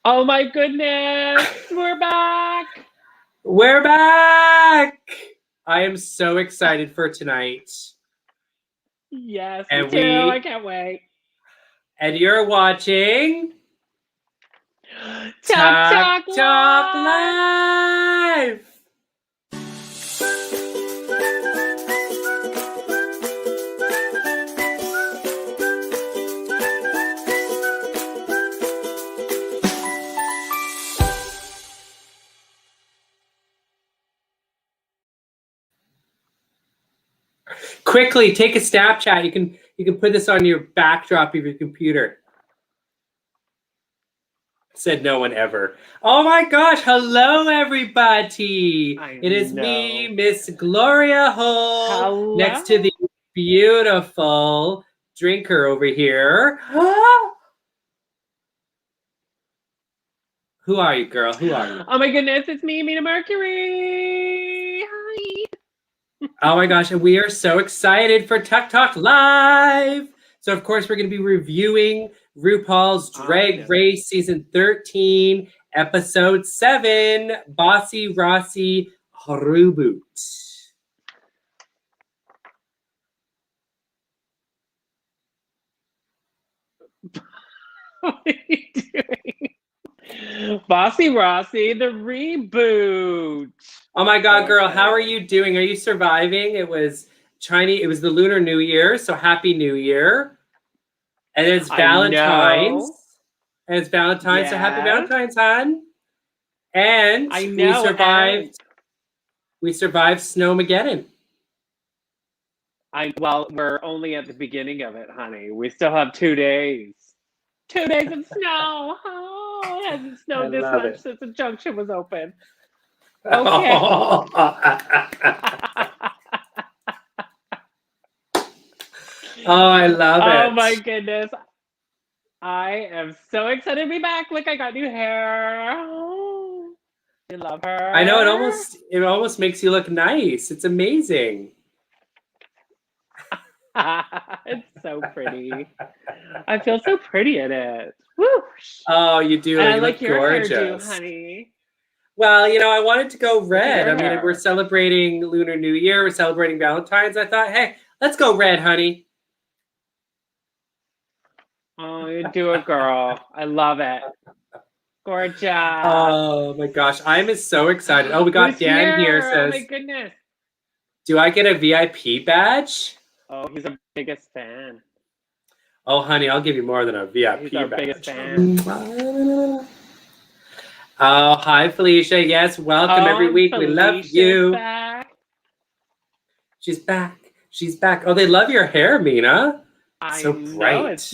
Oh my goodness, we're back. We're back! I am so excited for tonight. Yes, me And too. I can't wait. And you're watching Talk Talk Live. Live! Quickly, take a Snapchat. You can put this on your backdrop of your computer. Said no one ever. Oh my gosh, hello everybody. It is me, Miss Gloria Hull, Hello. next to the beautiful drinker over here. Who are you, girl? Who are you? Oh my goodness, it's me, Mina Mercury. Hi. Oh my gosh, and we are so excited for Talk Live. So of course we're going to be reviewing RuPaul's Drag Race Season 13, Episode 7, Bossy Rossy Ruboot. What are you doing? Bossy Rossy, the reboot. Oh my God, girl, how are you doing? Are you surviving? It was Chinese, it was the Lunar New Year, so Happy New Year. And it's Valentine's. And it's Valentine's, so Happy Valentine's, hon. And we survived Snowmageddon. Well, we're only at the beginning of it, honey. We still have 2 days. 2 days of snow. Oh, it hasn't snowed this much since the junction was open. Okay. Oh, I love it. Oh my goodness. I am so excited to be back. Look, I got new hair. Oh, you love her. I know, it almost makes you look nice. It's amazing. It's so pretty. I feel so pretty in it. Whoosh. Oh, you do. And you I like look your gorgeous. hairdo, honey. Well, I wanted to go red. I mean, we're celebrating Lunar New Year. We're celebrating Valentine's. I thought, hey, let's go red, honey. Oh, you do it, girl. I love it. Gorgeous. Oh my gosh, I'm so excited. Oh, we got Dan here says, oh my goodness. Do I get a VIP badge? Oh, he's our biggest fan. Oh, honey, I'll give you more than a VIP He's our badge. biggest fan. Oh, hi, Felicia. Yes, welcome every week. We love you. Back. She's back. She's back. Oh, they love your hair, Mina. So bright. It's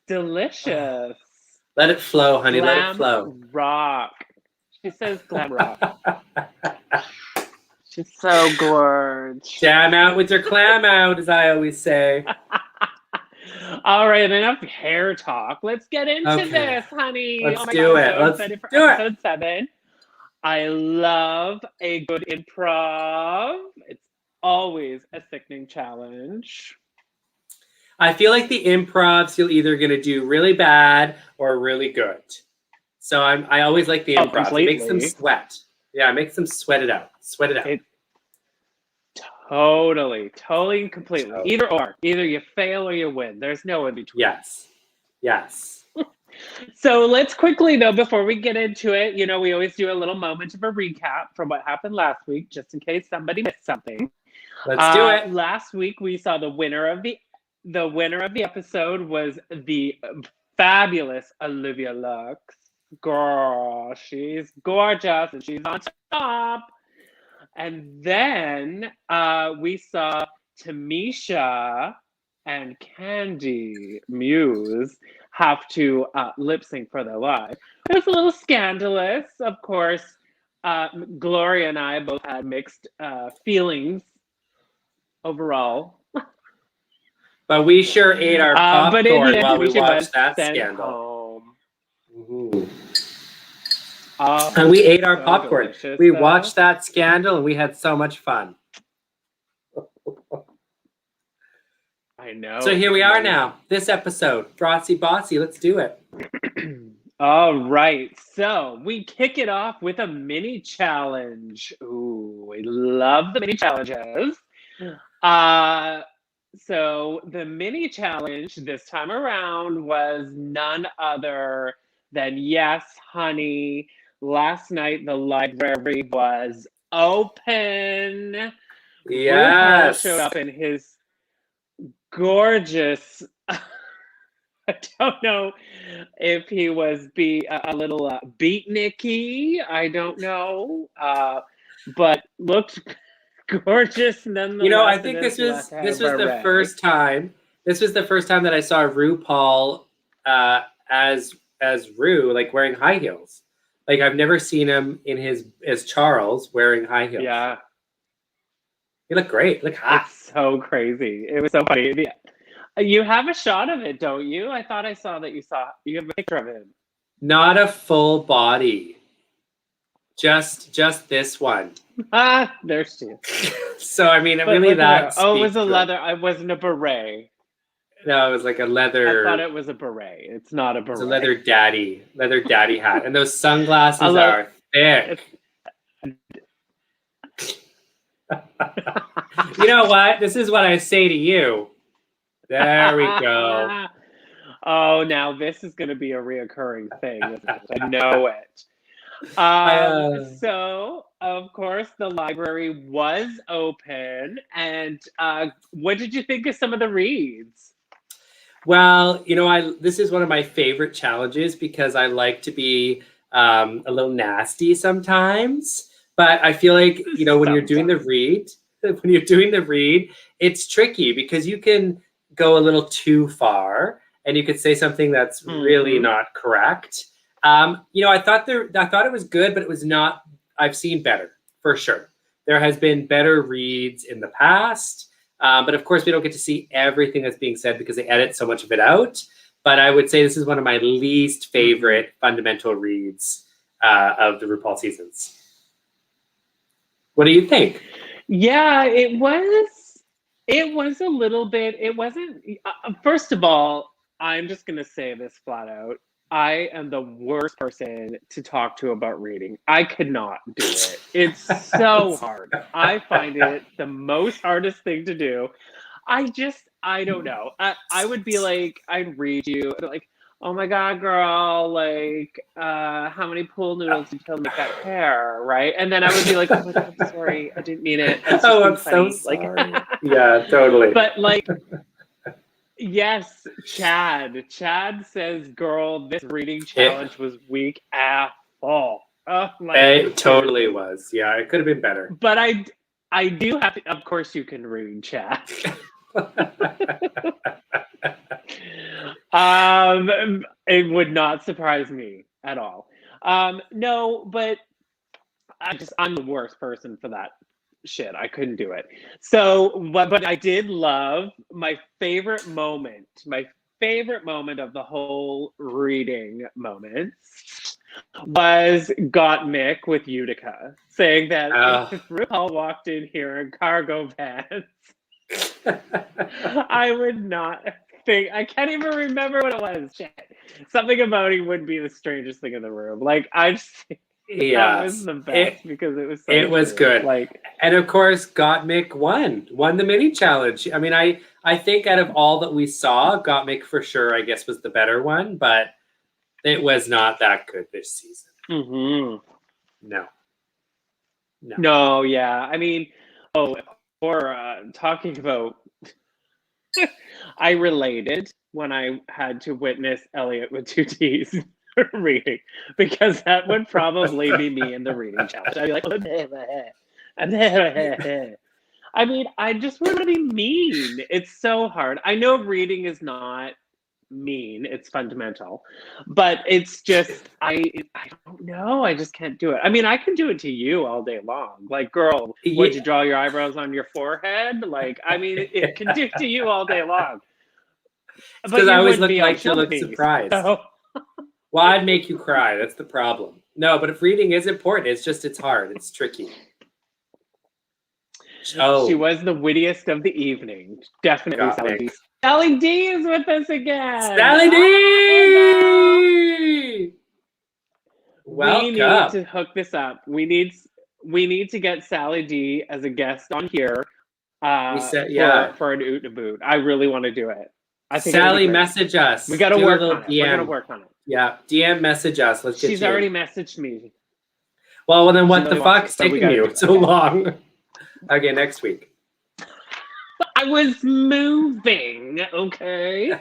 delicious. Let it flow, honey. Glam let it flow. Rock. She says glam rock. She's so gorgeous. Jam out with your clam out, as I always say. All right, enough hair talk. Let's get into this, honey. Let's do it. Let's do episode 7. I love a good improv. It's always a sickening challenge. I feel like the improvs you're either going to do really bad or really good. So I always like the improv. It makes them sweat. Yeah, it makes them sweat it out. Sweat it out. Totally, completely. Either or. Either you fail or you win. There's no in between. Yes. So let's quickly, though, before we get into it, we always do a little moment of a recap from what happened last week, just in case somebody missed something. Let's do it. Last week, we saw the winner of the episode was the fabulous Olivia Lux. Girl, she's gorgeous and she's on top. And then we saw Tamisha and Candy Muse have to lip sync for their life. It was a little scandalous. Of course, Gloria and I both had mixed feelings overall. But we sure ate our popcorn while we watched that scandal. And we ate our popcorn. We watched that scandal and we had so much fun. I know. So here we are now. This episode, Rossy Bossy. Let's do it. All right, so we kick it off with a mini challenge. Ooh, we love the mini challenges. Uh, so the mini challenge this time around was none other than, yes, honey, last night the library was open. RuPaul showed Yes. up in his gorgeous I don't know if he was a little beatniky. I don't know, but looked gorgeous I nonetheless in think his this leather was the beret. first time. This was the first time that I saw RuPaul as Ru, like wearing high heels. Like I've never seen him in his as Charles wearing high heels. Yeah, He looked great. Look hot. it's so crazy. It was so funny. You have a shot of it, don't you? I thought I saw that you have a picture of him. Not a full body. Just this one. Ah, there's two. So I mean, But really look at her. that Oh, it was speaks a to it. leather. It wasn't a beret. No, it was like a I leather. thought it was a beret. It's not a beret. It's a leather daddy hat, and those sunglasses are thick. You know what? This is what I say to you. There we go. Oh, now this is going to be a reoccurring thing. Isn't it? I know it. So, of course, the library was open. And what did you think of some of the reads? Well, this is one of my favorite challenges because I like to be a little nasty sometimes. But I feel like, when you're doing the read, it's tricky because you can go a little too far and you could say something that's really not correct. I thought it was good, but it was not. I've seen better for sure. There has been better reads in the past. But of course, we don't get to see everything that's being said because they edit so much of it out. But I would say this is one of my least favorite fundamental reads of the RuPaul seasons. What do you think? Yeah, it was a little bit. It wasn't. First of all, I'm just going to say this flat out. I am the worst person to talk to about reading. I could not do it. It's so hard. I find it the most hardest thing to do. I don't know. I would be like, I'd read you, like, oh my God, girl, like, how many pool noodles did you make that hair, right? And then I would be like, oh my God, I'm sorry, I didn't mean it. I'm so sorry. Yeah, totally. But like, yes, Chad says, girl, this reading challenge was weak as fall. Oh my It totally was. Yeah, it could have been better. But I do have to, of course you can read, Chad. It would not surprise me at all. No, but I'm the worst person for that shit. I couldn't do it. So, but I did love my favorite moment of the whole reading moments was Got Mick with Utica saying that if RuPaul walked in here in cargo pants, I would not think. I can't even remember what it was. Shit. Something about he would be the strangest thing in the room. Like that was the best because it was. It was good. Like, and of course, Gottmik won the mini challenge. I mean, I think out of all that we saw, Gottmik for sure, I guess, was the better one, but it was not that good this season. No. Yeah. I mean, talking about. I related when I had to witness Elliot with 2 T's reading because that would probably be me in the reading challenge. I'd be like, I mean, I just want to be mean. It's so hard. I know reading is not mean, it's fundamental, but it's just I don't know, I just can't do it. I mean, I can do it to you all day long, like, girl, would you draw your eyebrows on your forehead? Like, I mean, it can do to you all day long, because I always look like you look surprised. So. Well, I'd make you cry, that's the problem. No, but if reading is important, it's hard, it's tricky. She was the wittiest of the evening, definitely. Sally D is with us again. Sally D! We need to hook this up. We need to get Sally D as a guest on here. For an Oot and Boot. I really want to do it. I think Sally, message us. We got to work on it. We're gonna work on it. Yeah, DM message us. Let's get. She's already messaged me. Well, then what the fuck's taking you so long? Okay, next week. I was moving, okay?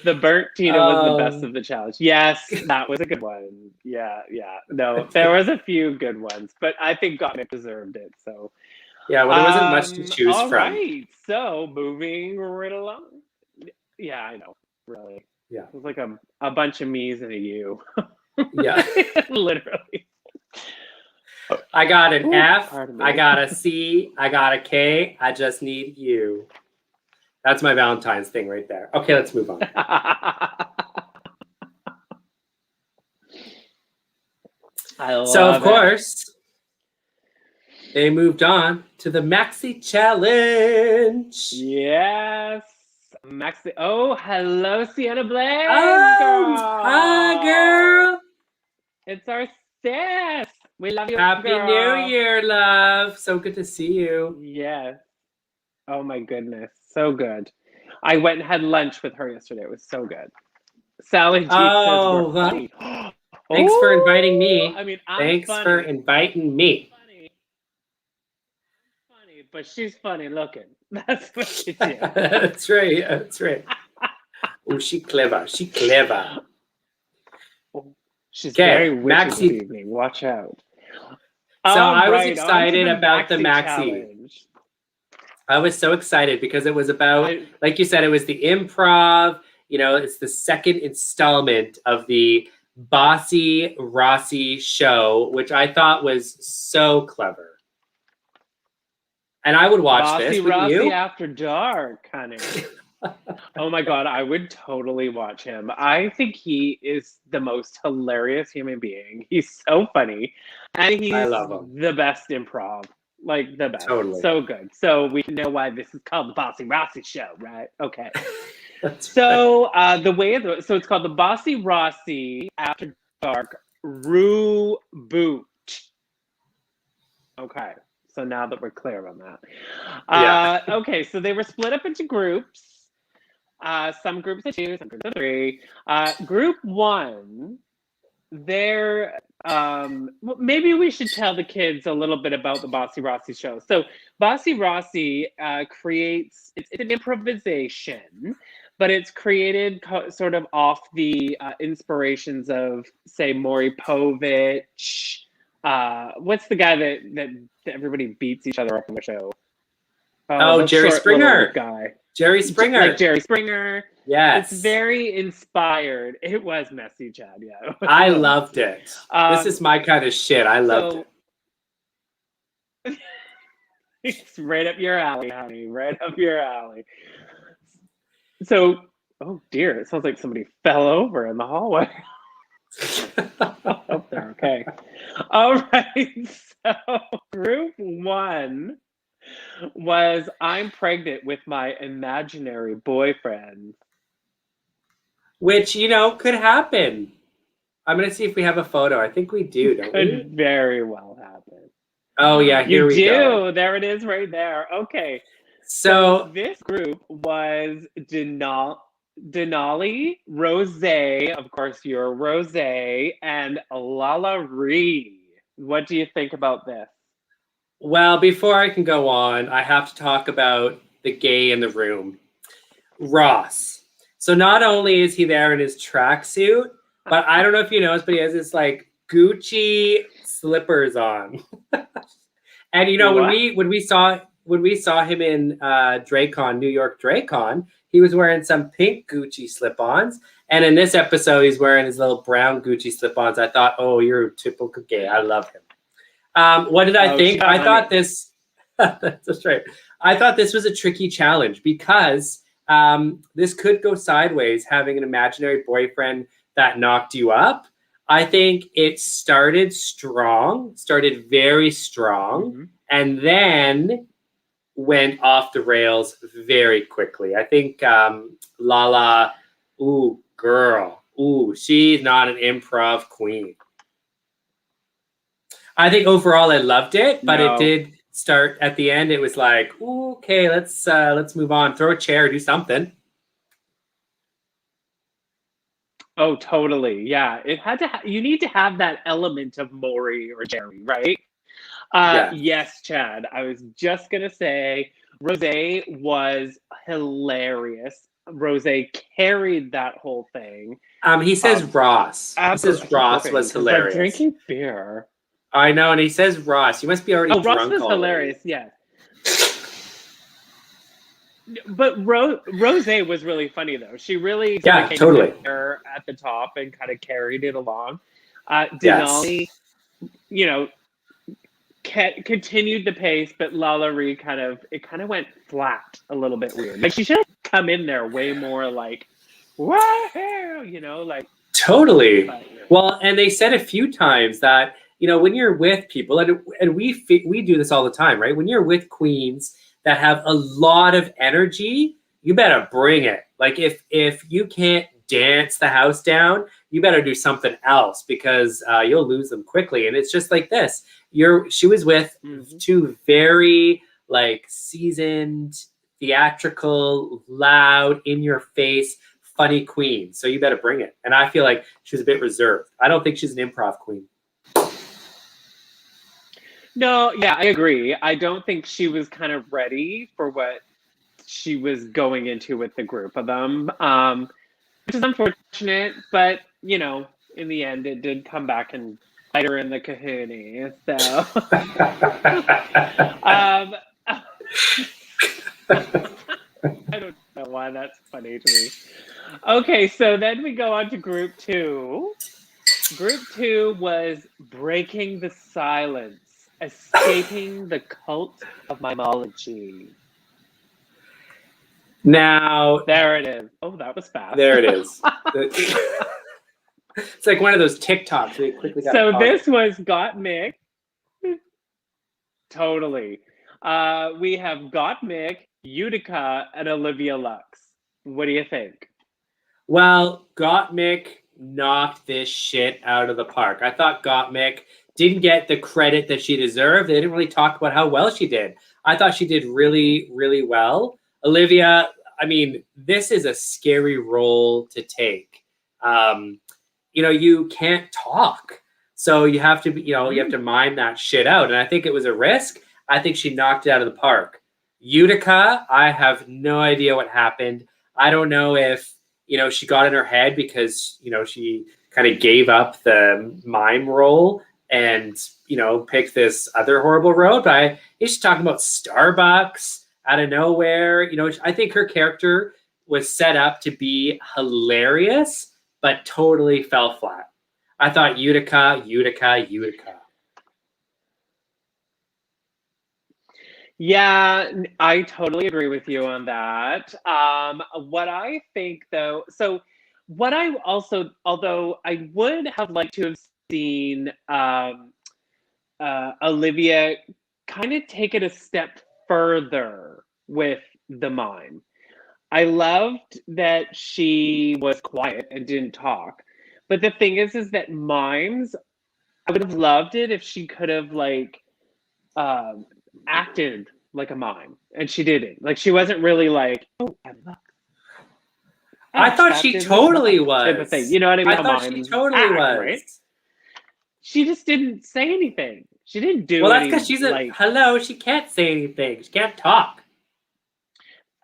The burnt Tina was the best of the challenge. Yes, that was a good one. Yeah. No, there was a few good ones, but I think Gottmik deserved it, so. Yeah, well, there wasn't much to choose from. All right, so moving right along. Yeah, I know, really. Yeah. It was like a bunch of me's and a you. Yeah. Literally. I got an F, I got a C, I got a K, I just need you. That's my Valentine's thing right there. Okay, let's move on. So, of course, they moved on to the Maxi Challenge. Yes. Maxi. Oh, hello, Sienna Blaze. Oh, hi, girl. It's our sis. We love you, Happy girl. New Year, love. So good to see you. Yes. Oh, my goodness. So good. I went and had lunch with her yesterday. It was so good. Sally G says we're funny. Thanks for inviting me. I mean, Thanks for inviting me. Funny, but she's funny looking. That's what she did. That's right. Oh, she clever. She's very witty this evening. Watch out. So I was excited about the Maxi challenge. I was so excited because it was about, like you said, it was the improv. You know, it's the second installment of the Bossy Rossy show, which I thought was so clever. And I would watch this. Bossy Rossy After Dark, honey. Oh my God, I would totally watch him. I think he is the most hilarious human being. He's so funny. And he's the best improv. Like the best. Totally. So good. So we know why this is called the Bossy Rossy Show, right? Okay. So so it's called the Bossy Rossy After Dark Ruboot. Okay. So now that we're clear on that. Okay, so they were split up into groups. Some groups of 2, some groups of 3. Group 1, they're maybe we should tell the kids a little bit about the Bossy Rossy show. So Bossy Rossy creates, it's an improvisation, but it's created sort of off the inspirations of, say, Maury Povich. What's the guy that everybody beats each other up on the show? Jerry Springer. Guy. Jerry Springer. Like Jerry Springer. Yes. It's very inspired. It was messy, Chad. Yeah. I loved it. This is my kind of shit. I loved it. It's right up your alley, honey. Right up your alley. So, oh dear, it sounds like somebody fell over in the hallway. I hope they're okay. All right. So, group 1 was I'm pregnant with my imaginary boyfriend. Which, you know, could happen. I'm going to see if we have a photo. I think we do, don't we? Could very well happen. Oh, yeah, here we go. There it is right there. Okay. So this group was Denali, Rose, of course, you're Rose, and Lala Ree. What do you think about this? Well, before I can go on, I have to talk about the gay in the room, Ross. So not only is he there in his tracksuit, but I don't know if you noticed, but he has this like Gucci slippers on. And you know, when we saw him in DragCon, New York DragCon, he was wearing some pink Gucci slip-ons. And in this episode, he's wearing his little brown Gucci slip-ons. I thought, oh, you're a typical gay. I love him. What did I think? I thought this, that's right. I thought this was a tricky challenge because this could go sideways, having an imaginary boyfriend that knocked you up. I think it started very strong, and then went off the rails very quickly. I think Lala, ooh, girl, Ooh, she's not an improv queen. I think overall I loved it, but it No. did start at the end. It was like, ooh, okay, let's move on. Throw a chair, do something. Oh, totally. Yeah, it had to. You need to have that element of Maury or Jerry, right? Yeah. Yes, Chad. I was just gonna say, Rose was hilarious. Rose carried that whole thing. He says Ross. He says Ross was He's like hilarious. drinking beer. I know, and he says Ross. You must be already Ross drunk was already. hilarious. Yeah. But Rose was really funny though. She really Yeah, came totally. there at the top and kind of carried it along. Denali, you know, continued the pace, but Lala Ree kind of went flat a little bit weird. Like she should have come in there way more like, wow, you know, like Totally. but, Well, and they said a few times that, you know, when you're with people, and we do this all the time, right? When you're with queens that have a lot of energy, you better bring it. Like if you can't dance the house down, you better do something else because you'll lose them quickly. And it's just like this. She was with two very like seasoned, theatrical, loud, in your face, funny queen. So you better bring it. And I feel like she was a bit reserved. I don't think she's an improv queen. No, yeah, I agree. I don't think she was kind of ready for what she was going into with the group of them, which is unfortunate. But you know, in the end, it did come back and bite her in the kahuna. So, I don't know why that's funny to me. Okay, so then we go on to group 2. Group 2 was breaking the silence, escaping the cult of mimology. Now, there it is. Oh, that was fast. There it is. It's like one of those TikToks. They quickly got so this was Got Mick. Totally. We have Got Mick, Utica, and Olivia Lux. What do you think? Well, Gottmik knocked this shit out of the park. I thought Gottmik didn't get the credit that she deserved. They didn't really talk about how well she did. I thought she did really, really well. Olivia, I mean, this is a scary role to take. You know, you can't talk. So you have to be, you have to mime that shit out. And I think it was a risk. I think she knocked it out of the park. Utica, I have no idea what happened. I don't know if, she got in her head because, she kind of gave up the mime role and, picked this other horrible road. But she's talking about Starbucks out of nowhere. I think her character was set up to be hilarious, but totally fell flat. I thought Utica. Yeah, I totally agree with you on that. What I think though, so what I also, although I would have liked to have seen Olivia kind of take it a step further with the mime. I loved that she was quiet and didn't talk. But the thing is that mimes, I would have loved it if she could have acted like a mime, and she didn't. Like she wasn't really like, oh, I thought she totally was. Type of thing. You know what I mean? I thought she totally was. Right? She just didn't say anything. She didn't do. Well, that's because she's hello. She can't say anything. She can't talk.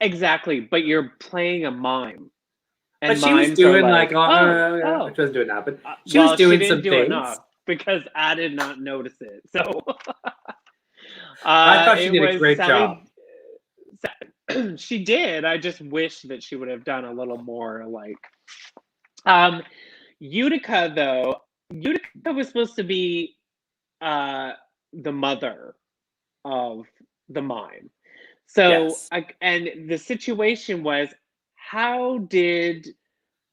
Exactly, but you're playing a mime. And but she was doing she wasn't doing that, but she was doing some things. Because I did not notice it. So I thought she did a great job. She did. I just wish that she would have done a little more Utica though. Utica was supposed to be the mother of the mime. So yes. And the situation was, how did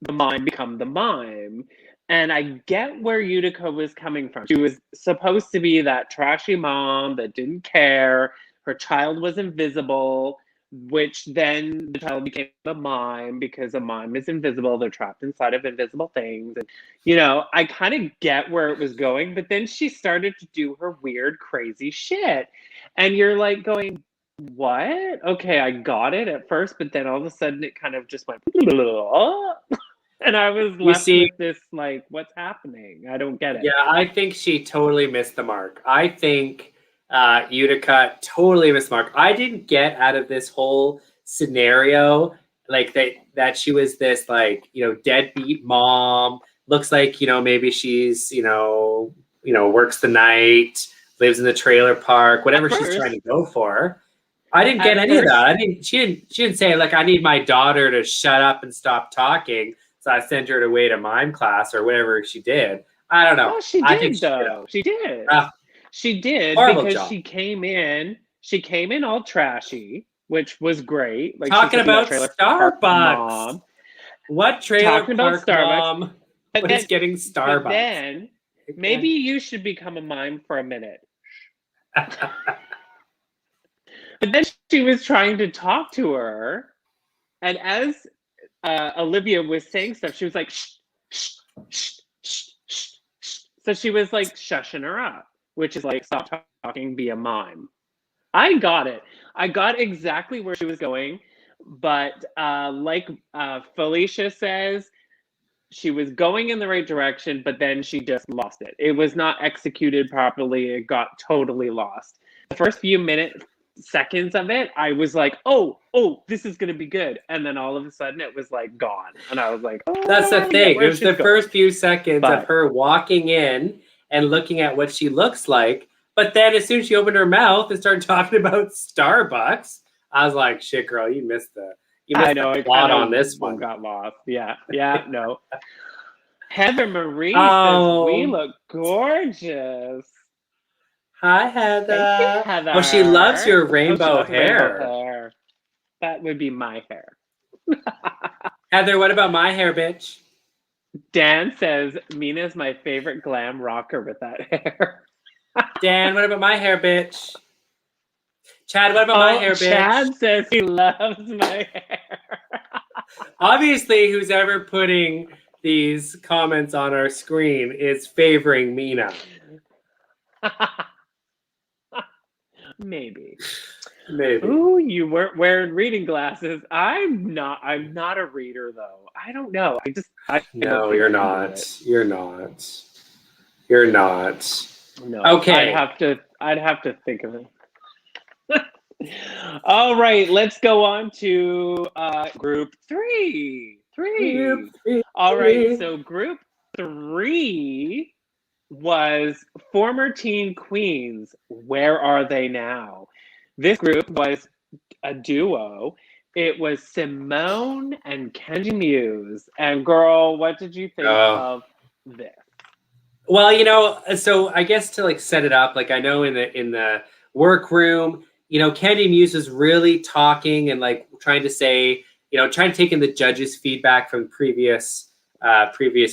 the mime become the mime? And I get where Utica was coming from. She was supposed to be that trashy mom that didn't care. Her child was invisible. which then the child became a mime because a mime is invisible. They're trapped inside of invisible things. And, you know, I kind of get where it was going, but then she started to do her weird, crazy shit. And you're like going, what? Okay, I got it at first, but then all of a sudden it kind of just went, and I was You left see, with this, like, what's happening? I don't get it. yeah, I think she totally missed the mark. I think Utica totally missed the mark. I didn't get out of this whole scenario like that she was this, like, you know, deadbeat mom. Looks like, you know, maybe she's, works the night, lives in the trailer park, whatever she's trying to go for. I didn't get any of that. I mean, she didn't say, like, I need my daughter to shut up and stop talking, so I sent her away to mime class or whatever she did. I don't know. Well, she I did, think though. She did. She did, because job. she came in all trashy, which was great. Like, Talking about Starbucks. Mom. What trailer Talking park about Starbucks. mom was getting Starbucks? But then, maybe you should become a mime for a minute. But then she was trying to talk to her, and as Olivia was saying stuff, she was like, shh, shh, shh, shh, shh, shh. So she was like shushing her up, which is like, stop talking, be a mime. I got it. I got exactly where she was going, but like Felicia says, she was going in the right direction, but then she just lost it. It was not executed properly. It got totally lost. The first few seconds of it, I was like, oh, this is going to be good. And then all of a sudden it was like gone. And I was like, oh, that's the thing. It was the first few seconds of her walking in and looking at what she looks like. But then as soon as she opened her mouth and started talking about Starbucks, I was like, shit, girl, you missed the plot on this one. Got lost. Yeah, no. Heather Marie says, we look gorgeous. Hi, Heather. Thank you, Heather. Well, she loves your rainbow hair. That would be my hair. Heather, what about my hair, bitch? Dan says, Mina's my favorite glam rocker with that hair. Dan, what about my hair, bitch? Chad, what about my hair, bitch? Chad says he loves my hair. Obviously, who's ever putting these comments on our screen is favoring Mina. Maybe. Ooh, you weren't wearing reading glasses. I'm not a reader, though. I don't know. No, you're not. You're not. You're not. No. Okay. I'd have to think of it. All right, let's go on to group 3. All right, so group 3 was former teen queens. Where are they now? This group was a duo. It was Simone and Candy Muse. And girl, what did you think of this? Well, you know, so I guess to like set it up, like I know in the workroom, you know, Candy Muse was really talking and like trying to say, you know, trying to take in the judges' feedback from previous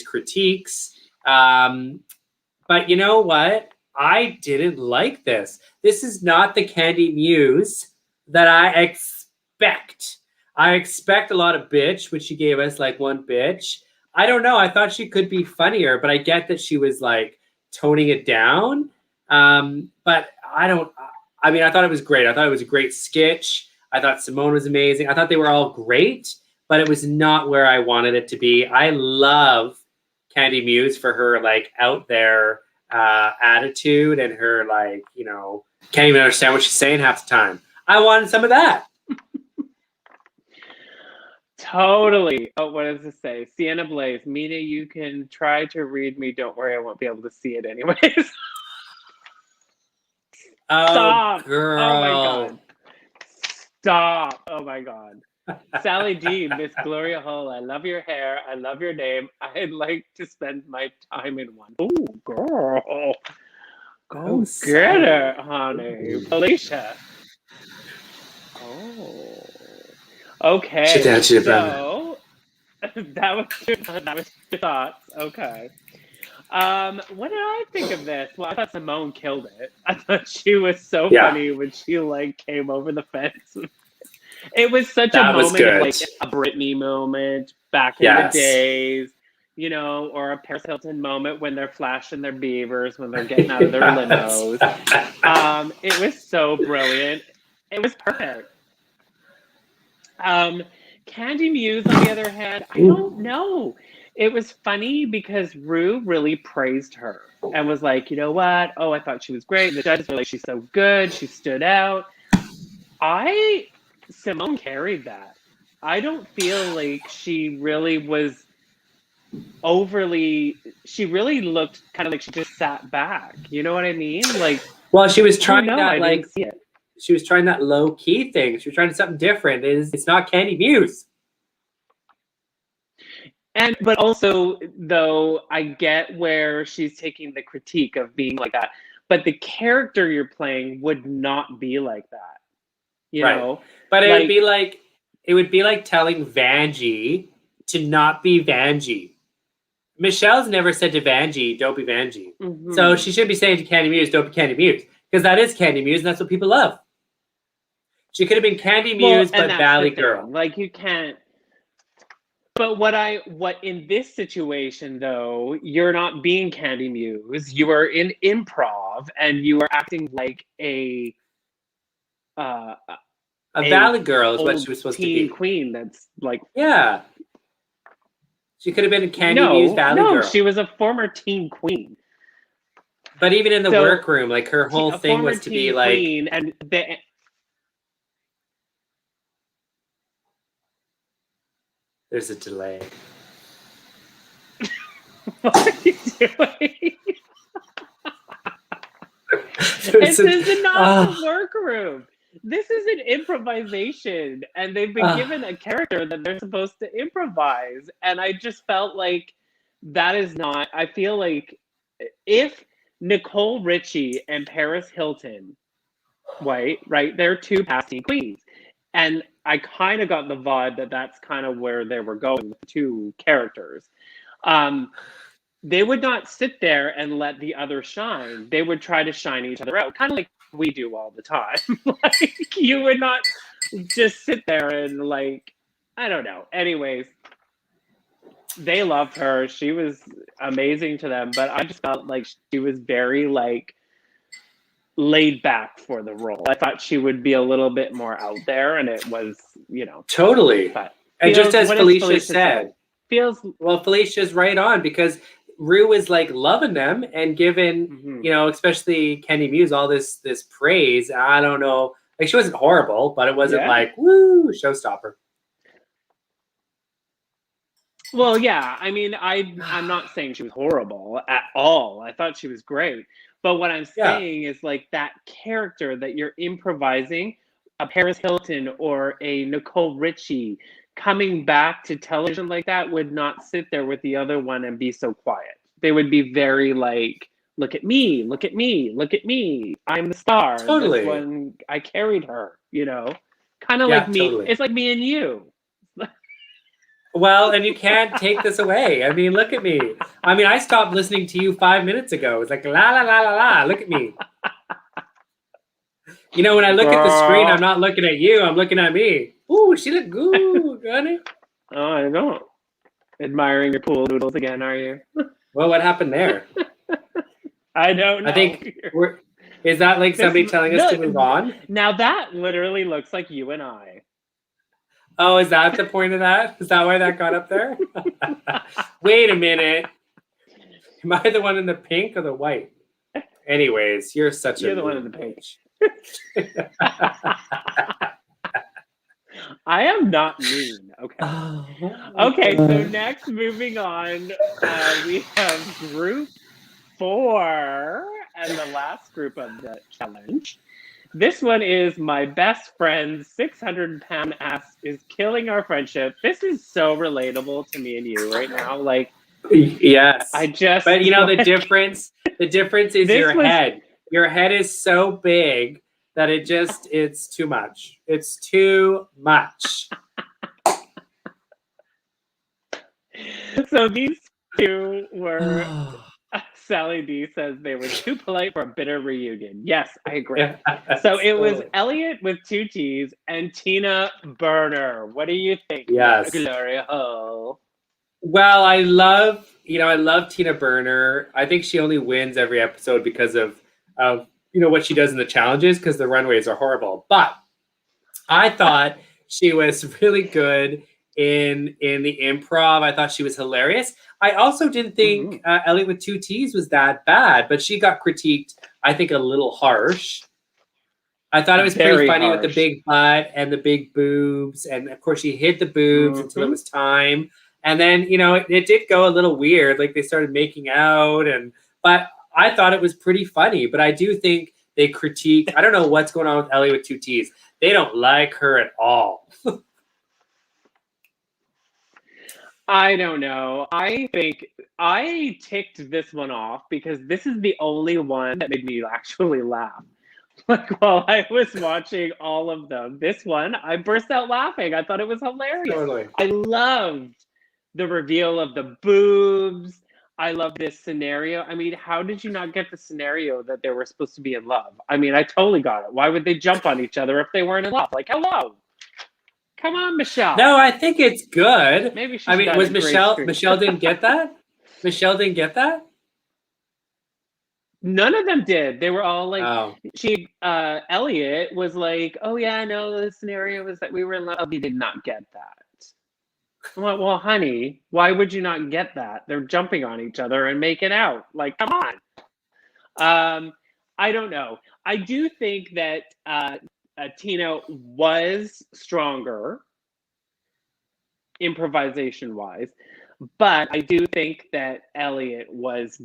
critiques. But you know what? I didn't like this. This is not the Candy Muse that I expect. I expect a lot of bitch, which she gave us like one bitch. I don't know. I thought she could be funnier, but I get that she was like toning it down. But I thought it was great. I thought it was a great sketch. I thought Simone was amazing. I thought they were all great, but it was not where I wanted it to be. I love Candy Muse for her like out there attitude and her like, you know, can't even understand what she's saying half the time. I wanted some of that. Totally. Oh, what does it say? Sienna Blaze, Mina, you can try to read me. Don't worry, I won't be able to see it anyways. Stop. Girl. Oh my god. Stop. Oh my god. Sally D, Miss Gloria Hull, I love your hair. I love your name. I'd like to spend my time in one. Oh, girl. Go get it, honey. Felicia. Oh. Okay. So that was your thoughts. Okay. What did I think of this? Well, I thought Simone killed it. I thought she was so funny when she like came over the fence It was such That a was moment of good. like a Britney moment back in the days, you know, or a Paris Hilton moment when they're flashing their beavers when they're getting out of their limos. It was so brilliant. It was perfect. Candy Muse, on the other hand, I don't know. It was funny because Rue really praised her and was like, you know what? Oh, I thought she was great. And the judges were like, she's so good. She stood out. Simone carried that. I don't feel like she really was she really looked kind of like she just sat back. You know what I mean? Like, well, she was I don't trying know. that I like didn't see it. she was trying that low key thing. She was trying something different. It's not Candy Muse. But also, though, I get where she's taking the critique of being like that. But the character you're playing would not be like that. You know? But it Like, would be like telling Vanjie to not be Vanjie. Michelle's never said to Vanjie, don't be Vanjie. So she should be saying to Candy Muse, don't be Candy Muse. Because that is Candy Muse, and that's what people love. She could have been Candy Muse, but Valley Girl. Like, you can't. But what in this situation though, you're not being Candy Muse. You are in improv, and you are acting like a Valley Girl is what she was supposed to be. Queen. That's like, yeah. She could have been a Candy Muse Valley Girl. No, she was a former teen queen. But even in the workroom, like her whole thing was to be like. Queen, and There's a delay. What are you doing? This is not the workroom. This is an improvisation, and they've been given a character that they're supposed to improvise. And I just felt like that is not. I feel like if Nicole Richie and Paris Hilton, right, they're two past teen queens, and I kind of got the vibe that that's kind of where they were going with the two characters. They would not sit there and let the other shine. They would try to shine each other out, kind of like we do all the time. Like, you would not just sit there and like, I don't know. Anyways, they loved her. She was amazing to them, but I just felt like she was very like laid back for the role. I thought she would be a little bit more out there, and it was, you know, totally. And just as Felicia said, Felicia's right on, because Rue is like loving them and giving, you know, especially Candy Muse all this praise. I don't know, like she wasn't horrible, but it wasn't like woo showstopper. Well, yeah, I mean, I'm not saying she was horrible at all. I thought she was great. But what I'm saying is like that character that you're improvising, a Paris Hilton or a Nicole Richie coming back to television like that would not sit there with the other one and be so quiet. They would be very like, look at me, look at me, look at me. I'm the star. Totally. This one, I carried her, you know? Kind of like me. Totally. It's like me and you. Well, and you can't take this away. I mean, look at me. I mean, I stopped listening to you 5 minutes ago. It's like, la, la, la, la, la. Look at me. You know, when I look at the screen, I'm not looking at you. I'm looking at me. Ooh, she looked good, honey. Oh, I know. Admiring your pool noodles again, are you? Well, what happened there? I don't know. I think is that like somebody telling us to move on? Now that literally looks like you and I. Oh, is that the point of that? Is that why that got up there? Wait a minute. Am I the one in the pink or the white? Anyways, you're the one in the pink. I am not mean. Okay. Okay, so next, moving on, we have group 4 and the last group of the challenge. This one is my best friend's 600-pound ass is killing our friendship. This is so relatable to me and you right now. Like, yes, but you know the difference is your head. Your head is so big that it's too much. It's too much. So these two were Sally D says they were too polite for a bitter reunion. Yes, I agree. So it was Elliot with 2 T's and Tina Burner. What do you think, Yes. Gloria Ho? Well, I love Tina Burner. I think she only wins every episode because of what she does in the challenges, because the runways are horrible. But I thought she was really good in the improv. I thought she was hilarious. I also didn't think Elliot with 2 T's was that bad, but she got critiqued, I think, a little harsh. I thought it was pretty funny with the big butt and the big boobs. And of course, she hid the boobs until it was time. And then, it did go a little weird. Like they started making out. But I thought it was pretty funny. But I do think they critiqued. I don't know what's going on with Ellie with 2 T's. They don't like her at all. I don't know. I think I ticked this one off because this is the only one that made me actually laugh. Like while I was watching all of them, this one, I burst out laughing. I thought it was hilarious. Totally. I loved the reveal of the boobs. I love this scenario. I mean, how did you not get the scenario that they were supposed to be in love? I mean, I totally got it. Why would they jump on each other if they weren't in love? Like, hello. Come on, Michelle. No, I think it's good. Maybe she's was Michelle didn't get that? Michelle didn't get that? None of them did. They were all like, Elliot was like, oh yeah, no, the scenario was that we were in love. He did not get that. Well, honey, why would you not get that? They're jumping on each other and making out. Like, come on. I don't know. I do think that Tina was stronger improvisation-wise, but I do think that Elliot was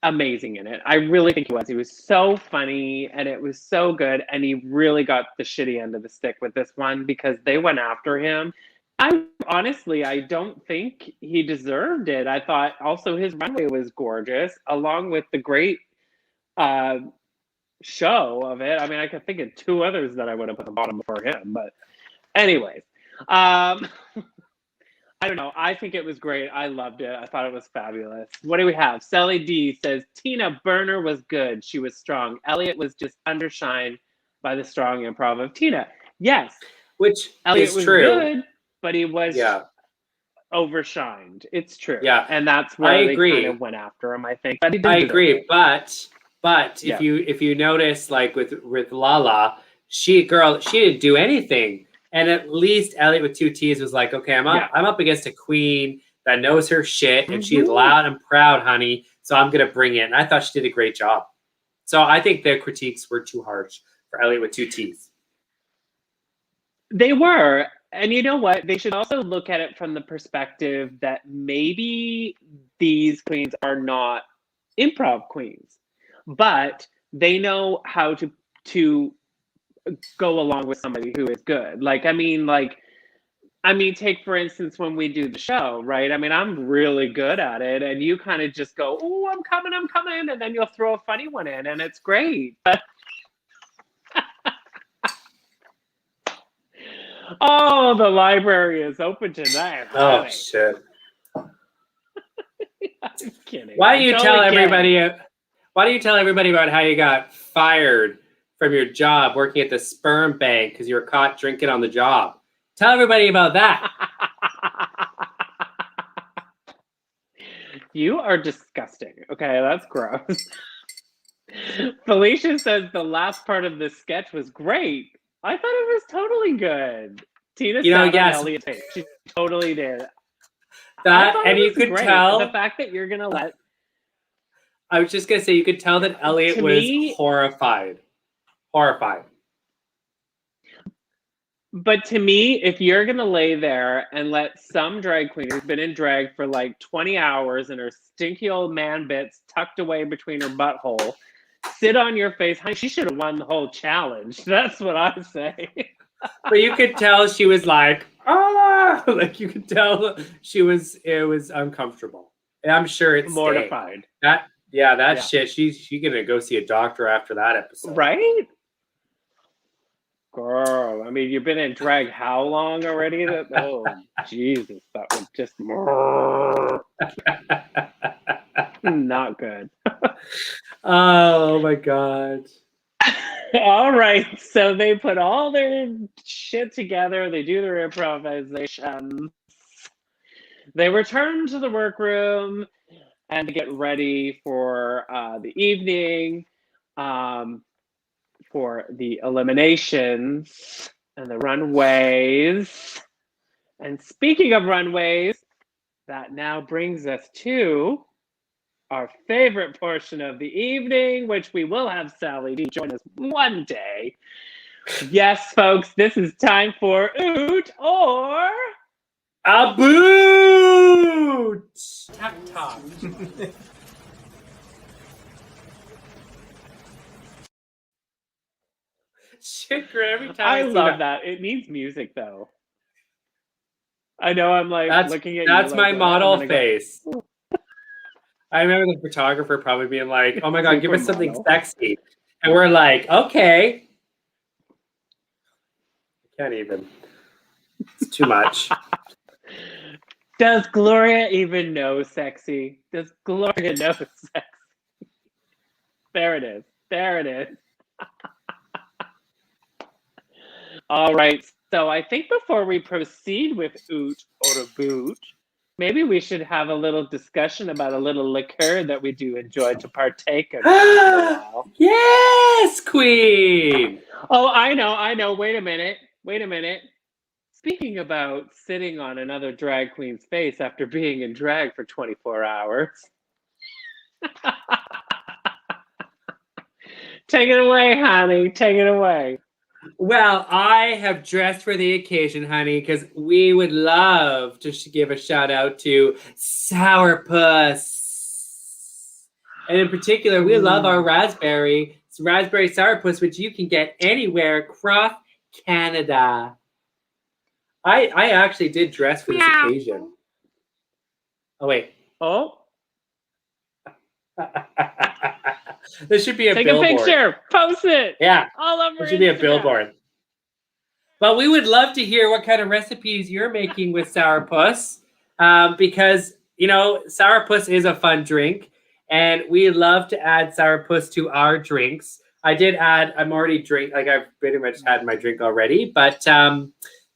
amazing in it. I really think he was. He was so funny and it was so good, and he really got the shitty end of the stick with this one because they went after him. I don't think he deserved it. I thought also his runway was gorgeous, along with the great show of it. I mean, I could think of 2 others that I would have put the bottom before him, but anyways, I don't know. I think it was great. I loved it. I thought it was fabulous. What do we have? Sally D says, Tina Burner was good. She was strong. Elliot was just undershined by the strong improv of Tina. Yes. Which Elliot is was true. good, but he was overshined. It's true. Yeah. And that's where they kind of went after him, I think. But I agree. But if you notice, like with Lala, she didn't do anything. And at least Elliot with 2 T's was like, okay, I'm up against a queen that knows her shit, and she's loud and proud, honey. So I'm gonna bring it. And I thought she did a great job. So I think their critiques were too harsh for Elliot with 2 T's. They were. And you know what? They should also look at it from the perspective that maybe these queens are not improv queens, but they know how to go along with somebody who is good. I mean, take for instance when we do the show, right? I mean, I'm really good at it, and you kind of just go, "Oh, I'm coming," and then you'll throw a funny one in, and it's great. But oh, the library is open tonight. Oh shit! I'm kidding. Why do you tell everybody about how you got fired from your job working at the sperm bank because you were caught drinking on the job? Tell everybody about that. You are disgusting. Okay, that's gross. Felicia says the last part of the sketch was great. I thought it was totally good. Tina sat on Elliot's face. She totally did. That, and you could tell the fact that you're gonna let. I was just gonna say you could tell that Elliot was horrified. Horrified. But to me, if you're going to lay there and let some drag queen who's been in drag for like 20 hours and her stinky old man bits tucked away between her butthole sit on your face, honey, she should have won the whole challenge. That's what I say. But you could tell she was like, ah, like you could tell it was uncomfortable. And I'm sure it's mortified. Shit. She's gonna go see a doctor after that episode. Right? Girl, I mean, you've been in drag how long already? Oh, Jesus, that was just. Not good. Oh my God. All right, so they put all their shit together. They do their improvisations. They return to the workroom and get ready for the evening, for the eliminations and the runways. And speaking of runways, that now brings us to our favorite portion of the evening, which we will have Sally D join us one day. Yes, folks, this is time for Oot or A boot! TikTok. Shit, every time I see love that. It needs music though. I know I'm like looking at you. That's like, my model go, face. I remember the photographer probably being like, "Oh my God, give us something sexy," and we're like, "Okay." I can't even. It's too much. Does Gloria even know sexy? Does Gloria know sexy? There it is. There it is. All right. So I think before we proceed with Oot or Boot, maybe we should have a little discussion about a little liqueur that we do enjoy to partake of. Yes, Queen. Oh, I know. Wait a minute. Speaking about sitting on another drag queen's face after being in drag for 24 hours. Take it away, honey. Take it away. Well, I have dressed for the occasion, honey, because we would love to give a shout out to Sourpuss. And in particular, we love our raspberry sourpuss, which you can get anywhere across Canada. I actually did dress for this occasion. Oh, wait. Oh. There should be a Take billboard. Take a picture. Post it. Yeah. All over There should be a billboard. But we would love to hear what kind of recipes you're making with Sourpuss, because, you know, Sourpuss is a fun drink, and we love to add Sourpuss to our drinks. I'm already I've pretty much had my drink already, but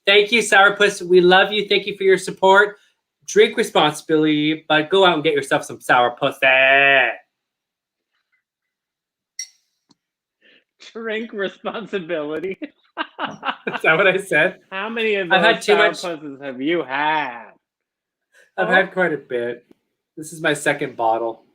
thank you, Sourpuss. We love you. Thank you for your support. Drink responsibly, but go out and get yourself some Sourpuss. Drink responsibility. Is that what I said? How many of those Sourpusses have you had? I've had quite a bit. This is my second bottle.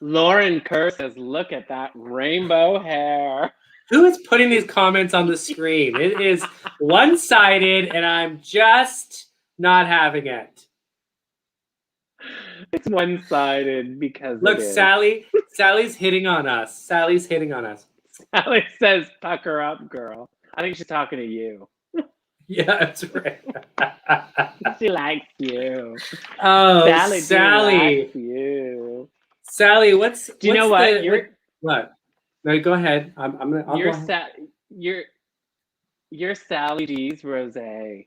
Lauren Kerr says, look at that rainbow hair. Who is putting these comments on the screen? It is one-sided, and I'm just not having it. It's one-sided because look, Sally's hitting on us. Sally says, "Pucker up, girl." I think she's talking to you. Yeah, that's right. She likes you. Oh, Sally likes you. Sally, what's? Do you know what? What? No, go ahead. You're Sally D's rosé.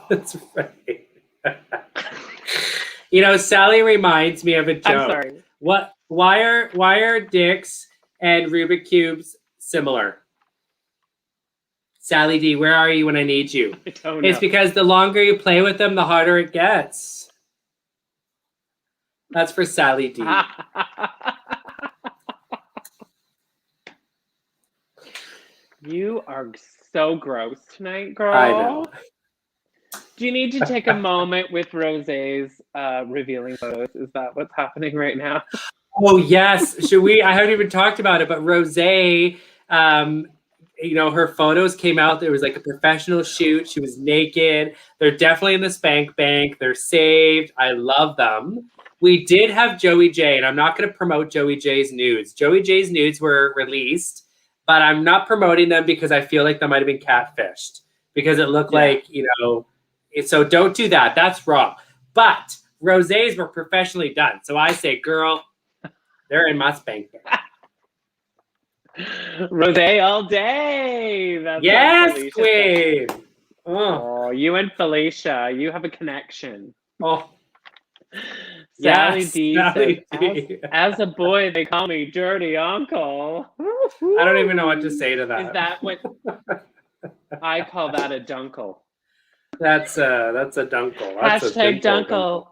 That's right. You know, Sally reminds me of a joke. I'm sorry. Why are dicks and Rubik's cubes similar? Sally D, where are you when I need you? I don't know. It's because the longer you play with them, the harder it gets. That's for Sally D. You are so gross tonight, girl. I know. Do you need to take a moment with Rosé's revealing photos? Is that what's happening right now? Oh, yes. Should we? I haven't even talked about it, but Rosé, you know, her photos came out. There was like a professional shoot. She was naked. They're definitely in the spank bank. They're saved. I love them. We did have Joey J, and I'm not going to promote Joey J's nudes. Joey J's nudes were released, but I'm not promoting them because I feel like they might have been catfished because it looked like, you know, so don't do that. That's wrong. But Rosés were professionally done. So I say, girl, they're in my spank bank. Rosé all day. That's yes, queen. Oh, you and Felicia, you have a connection. Oh. Sally D Sally says, D. as a boy, they call me Dirty Uncle. I don't even know what to say to that. Is that what I call that a dunkle? That's a dunkle. That's Hashtag a dunkle.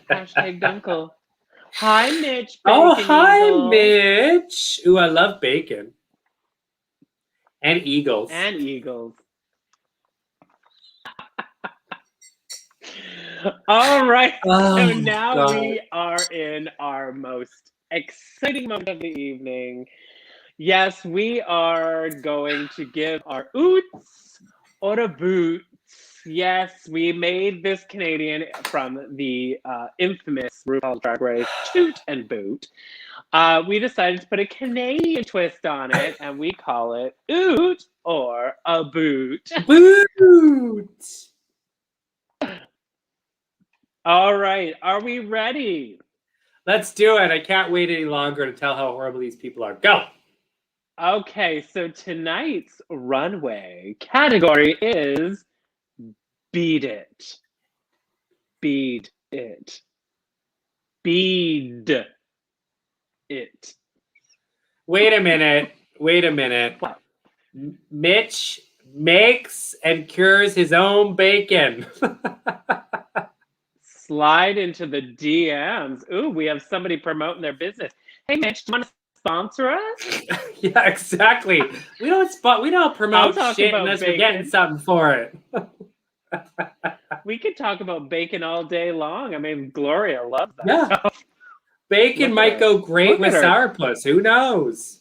Hashtag dunkle. Hi, Mitch. Oh, Bacon hi, Eagle. Mitch. Ooh, I love bacon. And eagles. And eagles. All right. So now we are in our most exciting moment of the evening. Yes, we are going to give our oots or a boots. Yes, we made this Canadian from the infamous RuPaul's Drag Race Toot and Boot. We decided to put a Canadian twist on it, and we call it oot or a boot. Boot! All right, are we ready? Let's do it. I can't wait any longer to tell how horrible these people are. Go! Okay, so tonight's runway category is Beat It. Beat It. Bead it. Wait a minute. What? Mitch makes and cures his own bacon. Slide into the DMs. Ooh, we have somebody promoting their business. Hey, Mitch, do you want to sponsor us? Yeah, exactly. We don't promote shit unless we're getting something for it. We could talk about bacon all day long. I mean, Gloria loves that Yeah. stuff. Bacon might go great with sourpuss. Who knows?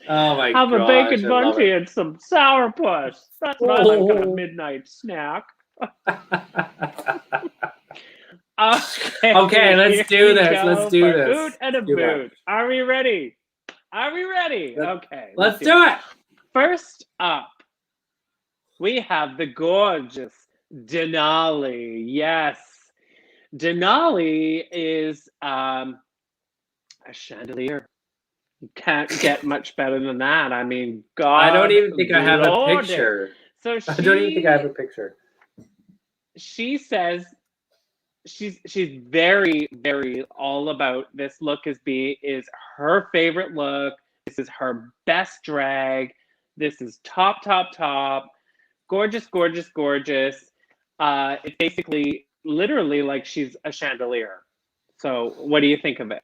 Oh my god. Have a bacon bunchy and some sourpuss. That's what I like on a midnight snack. Okay, let's do this. Let's do this. Boot and a boot. Are we ready? Are we ready? Okay. Let's do it. First up, we have the gorgeous Denali. Yes. Denali is a chandelier. You can't get much better than that. I mean, God. I don't even think I have a picture. So I don't even think I have a picture. She says she's very, very all about this look is her favorite look. This is her best drag. This is top. Gorgeous, gorgeous, gorgeous. It's basically literally like she's a chandelier. So what do you think of it?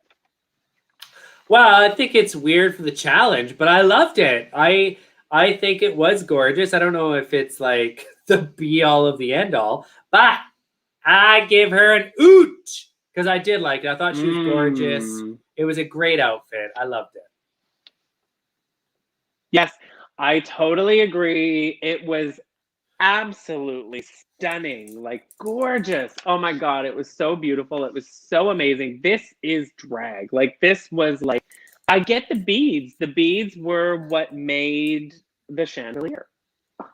Well, I think it's weird for the challenge, but I loved it. I think it was gorgeous. I don't know if it's like the be all of the end all, but I give her an oot because I did like it. I thought she was gorgeous. It was a great outfit. I loved it. Yes, I totally agree. It was absolutely stunning, like gorgeous. Oh my God, it was so beautiful. It was so amazing. This is drag. Like this was like, I get the beads. The beads were what made the chandelier.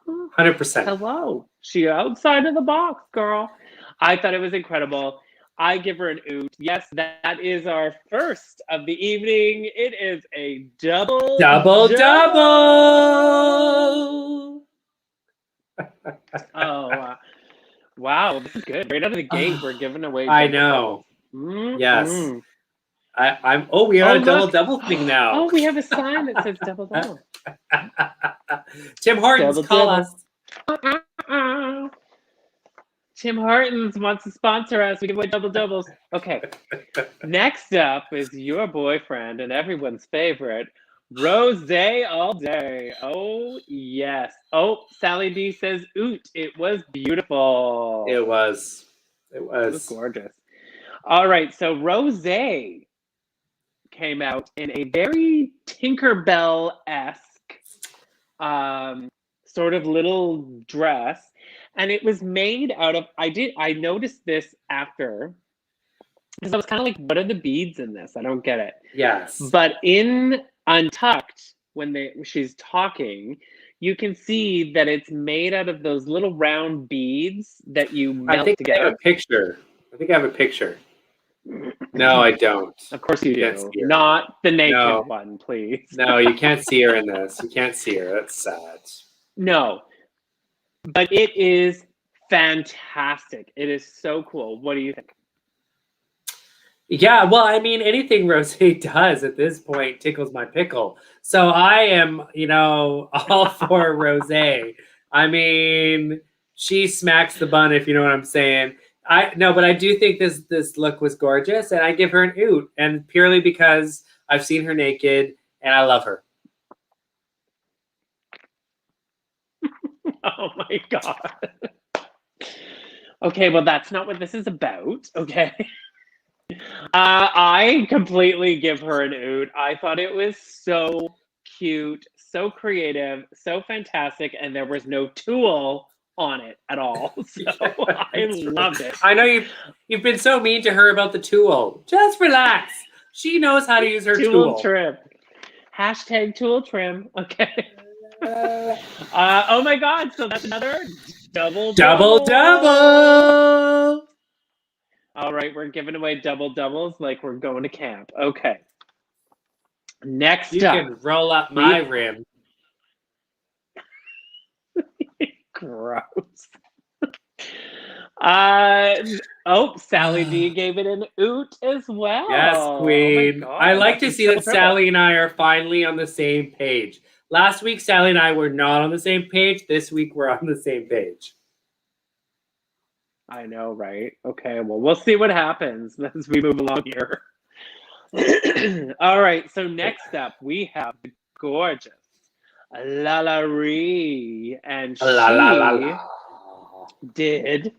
100%. Hello. She outside of the box, girl. I thought it was incredible. I give her an oot. Yes, that is our first of the evening. It is a double. Oh, wow. This is good. Right out of the gate, we're giving away. I know. Yes. We are a double thing now. Oh, we have a sign that says double. Tim Hortons, call us. Tim Hortons wants to sponsor us. We give away doubles. Okay. Next up is your boyfriend and everyone's favorite, Rose All Day. Oh, yes. Oh, Sally D says, oot, it was beautiful. It was gorgeous. All right, so Rose came out in a very Tinkerbell-esque sort of little dress. And it was made out of, I noticed this after, because I was kind of like, what are the beads in this? I don't get it. Yes. But in Untucked, when she's talking, you can see that it's made out of those little round beads that you melt together. I think I have a picture. No, I don't. Of course you do. Not the naked one, please. No, you can't see her in this. You can't see her. That's sad. No. But it is fantastic. It is so cool. What do you think? Yeah, well, I mean, anything Rosé does at this point tickles my pickle. So I am, all for Rosé. I mean, she smacks the bun, if you know what I'm saying. But I do think this look was gorgeous, and I give her an oot, and purely because I've seen her naked, and I love her. Oh my god. Okay, well, that's not what this is about. Okay. I completely give her an oot. I thought it was so cute, so creative, so fantastic, and there was no tool on it at all. So I loved it. I know you've been so mean to her about the tool. Just relax. She knows how to use her tool. Trim. Hashtag tool trim. Okay. Oh my god, so that's another double. All right, we're giving away doubles like we're going to camp. Okay. Next you up. You can roll up my rim. Gross. Sally D gave it an oot as well. Yes, queen. Oh I like to see that Sally and I are finally on the same page. Last week, Sally and I were not on the same page. This week, we're on the same page. I know, right? Okay, well, we'll see what happens as we move along here. All right, so next up, we have the gorgeous Lalaurie, and she did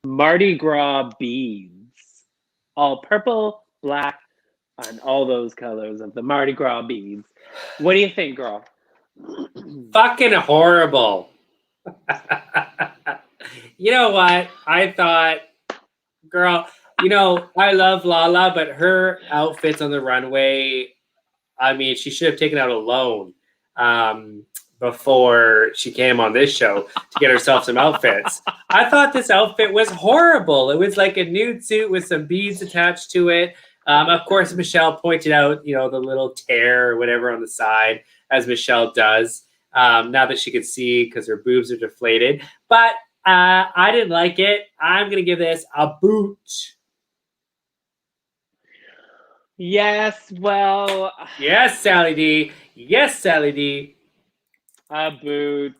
Mardi Gras beads. All purple, black, and all those colors of the Mardi Gras beads. What do you think, girl? Fucking horrible. You know what? I thought, girl, I love Lala, but her outfits on the runway, I mean, she should have taken out a loan before she came on this show to get herself some outfits. I thought this outfit was horrible. It was like a nude suit with some beads attached to it. Of course, Michelle pointed out, the little tear or whatever on the side, as Michelle does, now that she could see because her boobs are deflated. But I didn't like it. I'm going to give this a boot. Yes, well... Yes, Sally D. Yes, Sally D. A boot.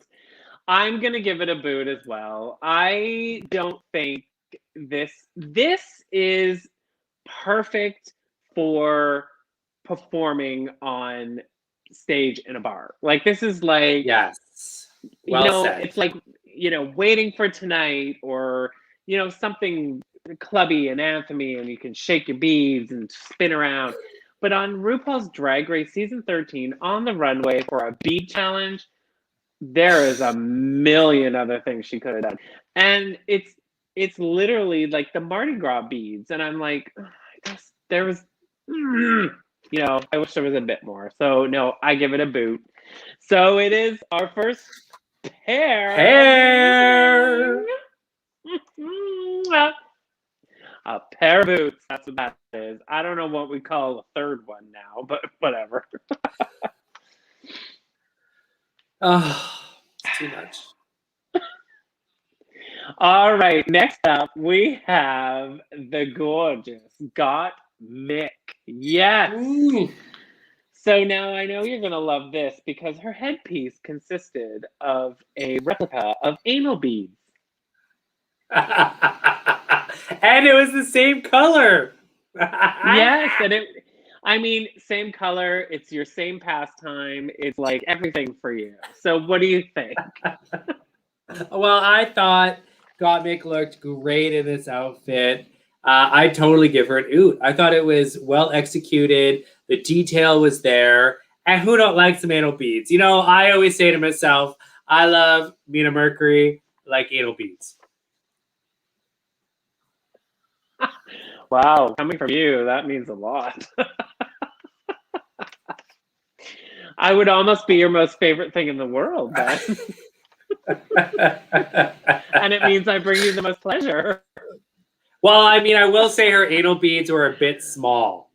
I'm going to give it a boot as well. I don't think this is perfect for performing on stage in a bar. Like, this is like... Yes. Well said. It's like, waiting for tonight or, something clubby and anthemy, and you can shake your beads and spin around. But on RuPaul's Drag Race Season 13, on the runway for a bead challenge, there is a million other things she could have done. And it's literally like the Mardi Gras beads. And I'm like, there was, I wish there was a bit more. So, no, I give it a boot. So it is our first pair. A pair of boots. That's what that is. I don't know what we call a third one now, but whatever. Oh, it's too much. All right. Next up, we have the gorgeous Got Mick. Yes. Ooh. So now I know you're going to love this because her headpiece consisted of a replica of anal beads. And it was the same color. Yes, and same color. It's your same pastime. It's like everything for you. So what do you think? Well, I thought Gottmik looked great in this outfit. I totally give her an oot. I thought it was well executed. The detail was there. And who don't like some anal beads? I always say to myself, I love Mina Mercury, like anal beads. Wow, coming from you, that means a lot. I would almost be your most favorite thing in the world, then. And it means I bring you the most pleasure. Well, I will say her anal beads were a bit small.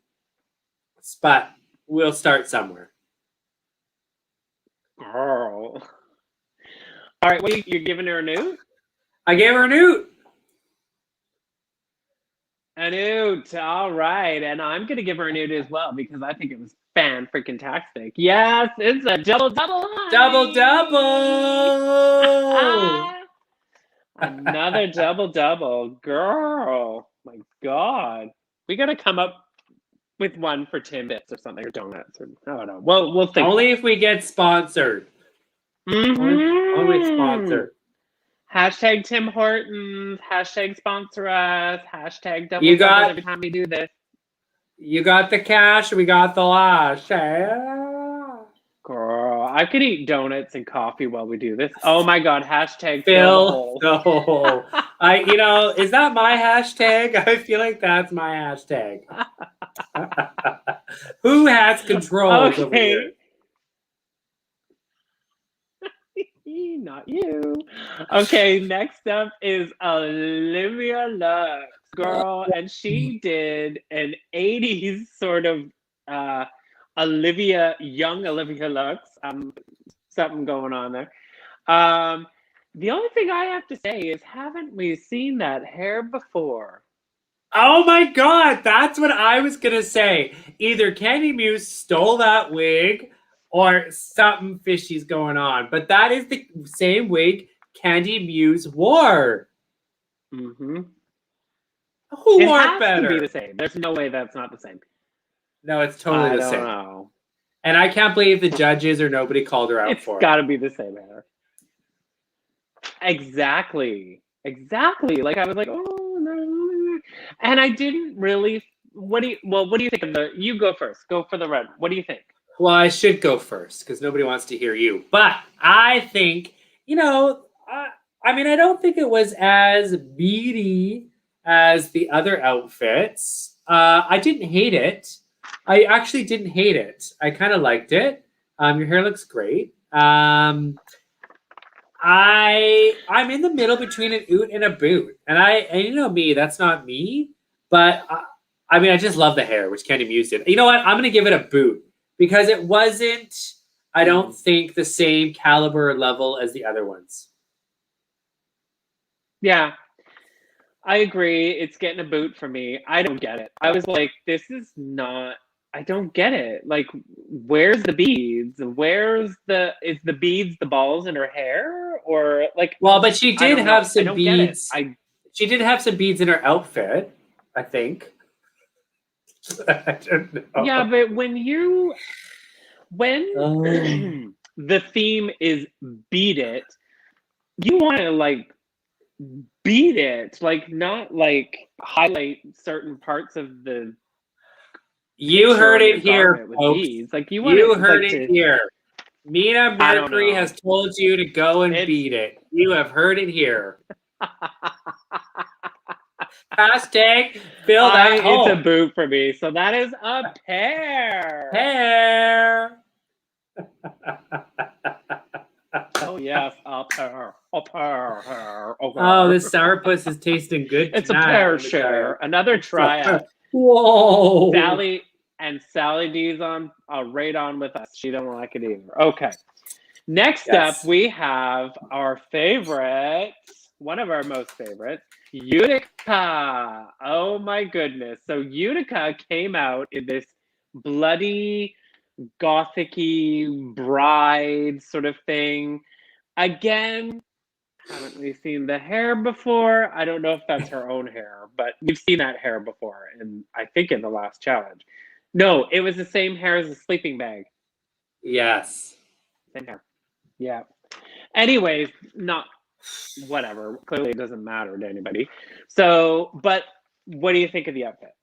But we'll start somewhere. Girl. All right, you're giving her a new? I gave her an oot. An oot. All right. And I'm going to give her an oot as well because I think it was fan-freaking-tastic. Yes, it's a double-double. Double-double. Another double-double. Girl. My God. We got to come up with one for Timbits or something, or donuts. Or, I don't know. We'll think. Only if we get sponsored. Only sponsored. Hashtag Tim Hortons. Hashtag sponsor us. Hashtag double every time we do this. You got the cash. We got the lash. Girl, I could eat donuts and coffee while we do this. Oh my God! Hashtag fill the hole. Is that my hashtag? I feel like that's my hashtag. Who has control over here? Not you. Okay, next up is Olivia Lux, girl, and she did an 80s sort of young Olivia Lux. Something going on there. The only thing I have to say is, haven't we seen that hair before? Oh my God, that's what I was gonna say. Either Candy Muse stole that wig or something fishy's going on. But that is the same wig Candy Muse wore. Mm-hmm. Who wore it better? It has to be the same. There's no way that's not the same. No, it's totally the same. I don't know. And I can't believe the judges or nobody called her out for it. It's got to be the same hair. Exactly. Like I was like, oh no, and I didn't really. What do you think of the? You go first. Go for the red. What do you think? Well, I should go first because nobody wants to hear you. But I think, I don't think it was as beady as the other outfits. I didn't hate it. I actually didn't hate it. I kind of liked it. Your hair looks great. I'm in the middle between an oot and a boot. And you know me, that's not me. But I just love the hair, which Candy Muse did. You know what? I'm going to give it a boot. Because it wasn't, I don't think, the same caliber or level as the other ones. Yeah, I agree. It's getting a boot for me. I don't get it. I was like, this is not, I don't get it. Like, where's the beads? Is the beads the balls in her hair? Or like, well, but she did have some beads. She did have some beads in her outfit, I think. I don't know. Yeah, but when the theme is beat it, you want to like beat it, like not like highlight certain parts of the. You heard it here, folks. Beads. Like you heard it here. Mina Mercury has told you to go and beat it. You have heard it here. Hashtag fill that hole. It's a boot for me. So that is a pair. Pair. Oh yes, a pair. A pair. Oh, this sourpuss is tasting good tonight. It's a pair share. Another tryout. Whoa. Sally D's on right on with us. She don't like it either. Okay. Next up, we have our favorite, one of our most favorites, Utica. Oh my goodness. So Utica came out in this bloody, gothic-y bride sort of thing. Again, haven't we seen the hair before? I don't know if that's her own hair, but we've seen that hair before, I think in the last challenge. No, it was the same hair as the sleeping bag. Yes. Same hair. Yeah. Anyways, not whatever. Clearly it doesn't matter to anybody. So, but what do you think of the outfit?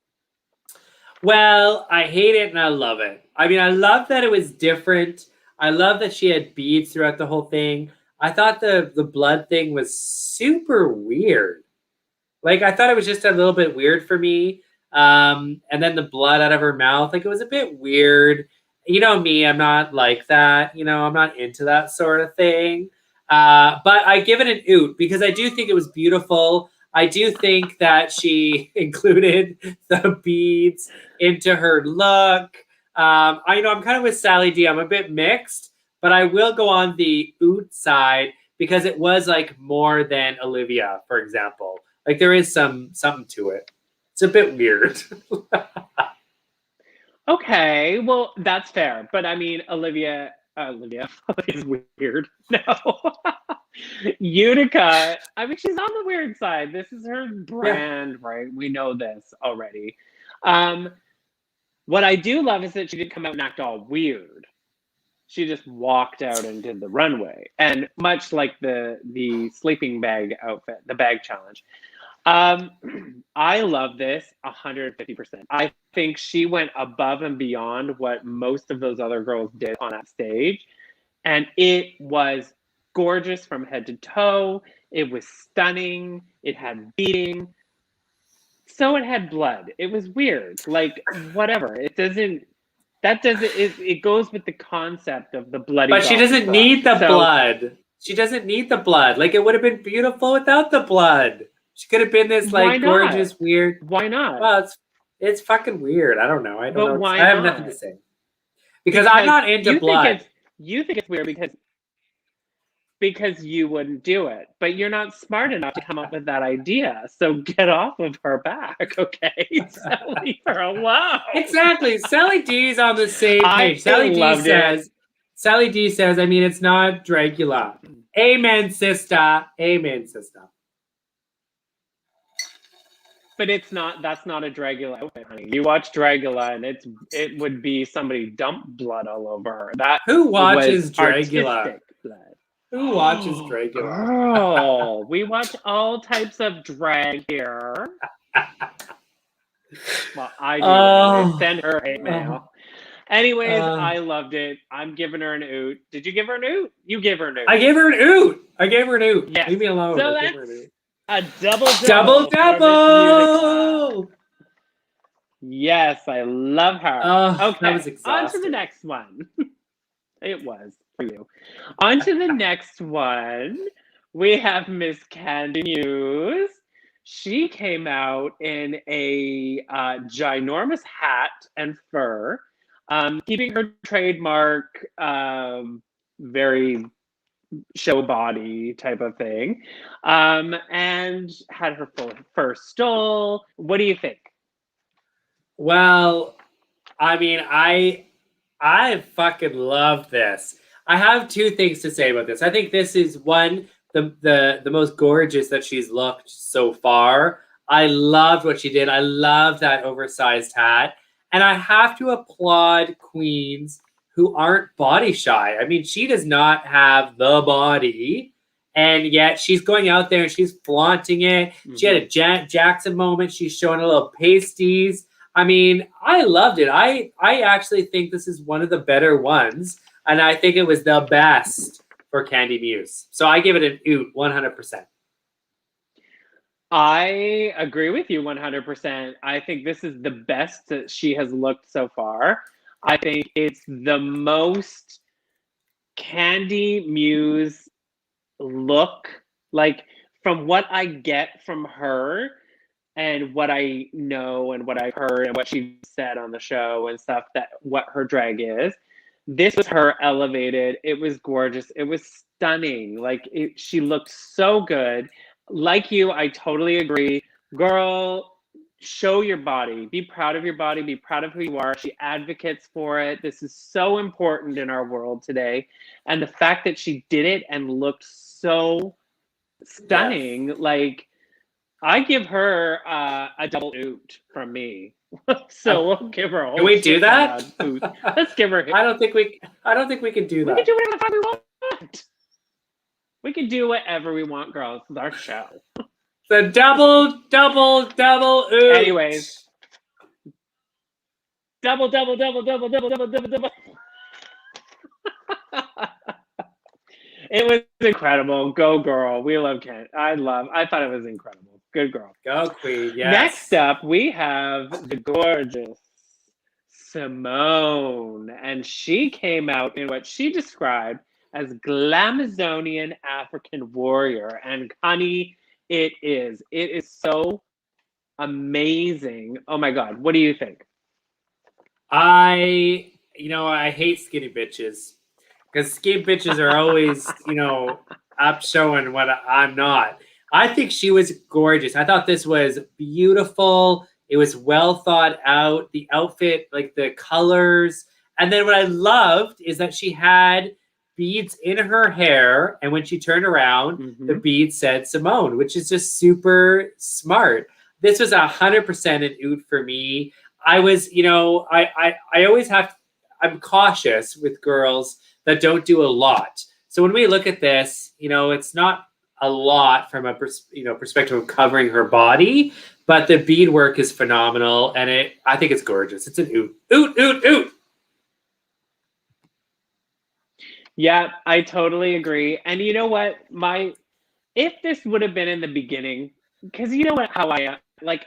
Well, I hate it and I love it. I mean, I love that it was different. I love that she had beads throughout the whole thing. I thought the blood thing was super weird. Like, I thought it was just a little bit weird for me. And then the blood out of her mouth, like, it was a bit weird. You know me, I'm not like that. You know, I'm not into that sort of thing. But I give it an oot because I do think it was beautiful. I do think that she included the beads into her look. I'm kind of with Sally D. I'm a bit mixed, but I will go on the oot side because it was like more than Olivia, for example. Like there is something to it. It's a bit weird. Okay, well, that's fair. But I mean, Olivia is weird. No. Utica, I mean, she's on the weird side. This is her brand, right? We know this already. What I do love is that she didn't come out and act all weird. She just walked out and did the runway. And much like the sleeping bag outfit, the bag challenge. I love this 150%. I think she went above and beyond what most of those other girls did on that stage. And it was gorgeous from head to toe. It was stunning. It had beating. So it had blood. It was weird. Like, whatever. It goes with the concept of the bloody. But she doesn't need the blood. She doesn't need the blood. Like, it would have been beautiful without the blood. She could have been this like gorgeous, weird. Why not? Well, it's fucking weird. I don't know. I don't know. Why I have not? nothing to say. Because I'm not into blood. You think it's weird because you wouldn't do it, but you're not smart enough to come up with that idea. So get off of her back, okay? So leave her alone. Exactly. Sally D's on the same page. Sally D says, I mean, it's not Dragula. Amen, sister. Amen, sister. But that's not a Dragula outfit, honey. You watch Dragula and it would be somebody dumped blood all over her. Who watches Dragula? Blood. Who watches Dragula? Girl, we watch all types of drag here. Well, I do. Send her hate mail. Anyways, I loved it. I'm giving her an oot. Did you give her an oot? You gave her an oot. I gave her an oot. Yes. Leave me alone. So that's a double. Yes, I love her. Okay, that was exhausting. On to the next one. It was for you. On to the next one. We have Miss Candy Muse. She came out in a ginormous hat and fur, keeping her trademark very show body type of thing, and had her full fur stole. What do you think? Well, I mean, I fucking love this. I have two things to say about this. I think this is one, the most gorgeous that she's looked so far. I loved what she did. I love that oversized hat. And I have to applaud queens who aren't body shy. I mean, she does not have the body, and yet she's going out there and she's flaunting it. Mm-hmm. She had a Jackson moment. She's showing a little pasties. I mean, I loved it. I actually think this is one of the better ones, and I think it was the best for Candy Muse. So I give it an oot, 100%. I agree with you 100%. I think this is the best that she has looked so far. I think it's the most Candy Muse look, like from what I get from her and what I know and what I've heard and what she said on the show and stuff, that what her drag is. This was her elevated. It was gorgeous. It was stunning. Like she looked so good. Like you, I totally agree. Girl, show your body. Be proud of your body. Be proud of who you are. She advocates for it. This is so important in our world today. And the fact that she did it and looked so stunning, yes. Like, I give her a double oot from me. So we'll give her a whole. Can we do that? Let's give her. I don't think we can do that. We can do whatever the fuck we want. We can do whatever we want, girls. It's our show. The double oot. Anyways. Double. It was incredible. Go, girl. We love Kent. I thought it was incredible. Good girl. Go, queen. Yes. Next up, we have the gorgeous Simone. And she came out in what she described as Glamazonian African warrior. And honey, it is. It is so amazing. Oh my God. What do you think? I hate skinny bitches. Because skinny bitches are always, I'm showing what I'm not. I think she was gorgeous. I thought this was beautiful. It was well thought out. The outfit, like the colors. And then what I loved is that she had beads in her hair. And when she turned around, the beads said Simone, which is just super smart. This was 100% an oot for me. I was, I always I'm cautious with girls that don't do a lot. So when we look at this, it's not a lot from a perspective of covering her body, but the beadwork is phenomenal, and I think it's gorgeous. It's an oot, oot, oot, oot. Yeah, I totally agree. And you know what? If this would have been in the beginning, because you know what? How I am, like,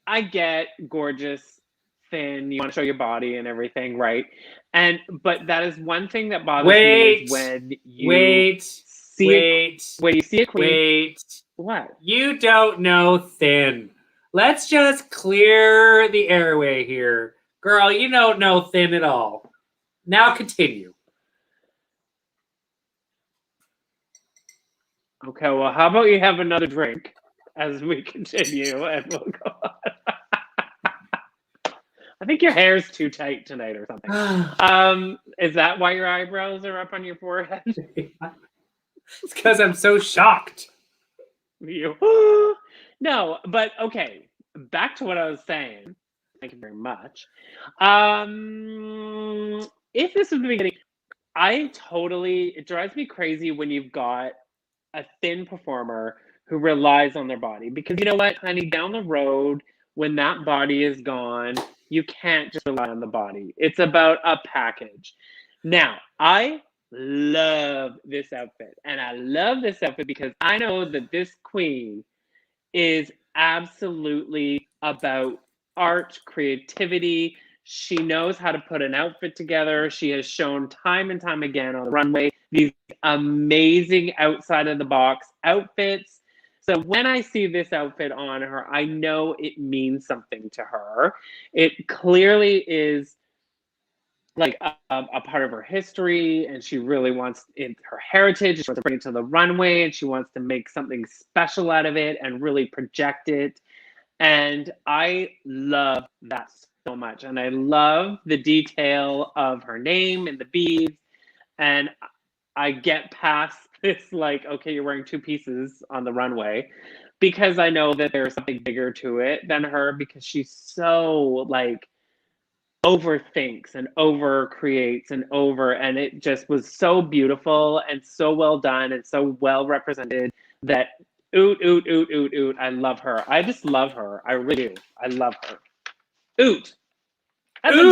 I get gorgeous, thin. You want to show your body and everything, right? But that is one thing that bothers me is when you see a queen. What? You don't know thin. Let's just clear the airway here. Girl, you don't know thin at all. Now continue. Okay, well, how about you have another drink as we continue and we'll go on. I think your hair's too tight tonight or something. Is that why your eyebrows are up on your forehead? It's because I'm so shocked. No, but okay. Back to what I was saying. Thank you very much. If this is the beginning, it drives me crazy when you've got a thin performer who relies on their body. Because you know what, honey, down the road, when that body is gone, you can't just rely on the body. It's about a package. Now, I love this outfit. And I love this outfit because I know that this queen is absolutely about art, creativity. She knows how to put an outfit together. She has shown time and time again on the runway these amazing outside of the box outfits. So when I see this outfit on her, I know it means something to her. It clearly is like a part of her history, and she really wants her heritage. She wants to bring it to the runway, and she wants to make something special out of it and really project it. And I love that so much. And I love the detail of her name and the beads. And I get past this, like, okay, you're wearing two pieces on the runway, because I know that there's something bigger to it than her, because she's so like overthinks and over creates and it just was so beautiful and so well done and so well represented that oot, oot, oot, oot, oot. I love her. I just love her. I really do. I love her. Oot. That's a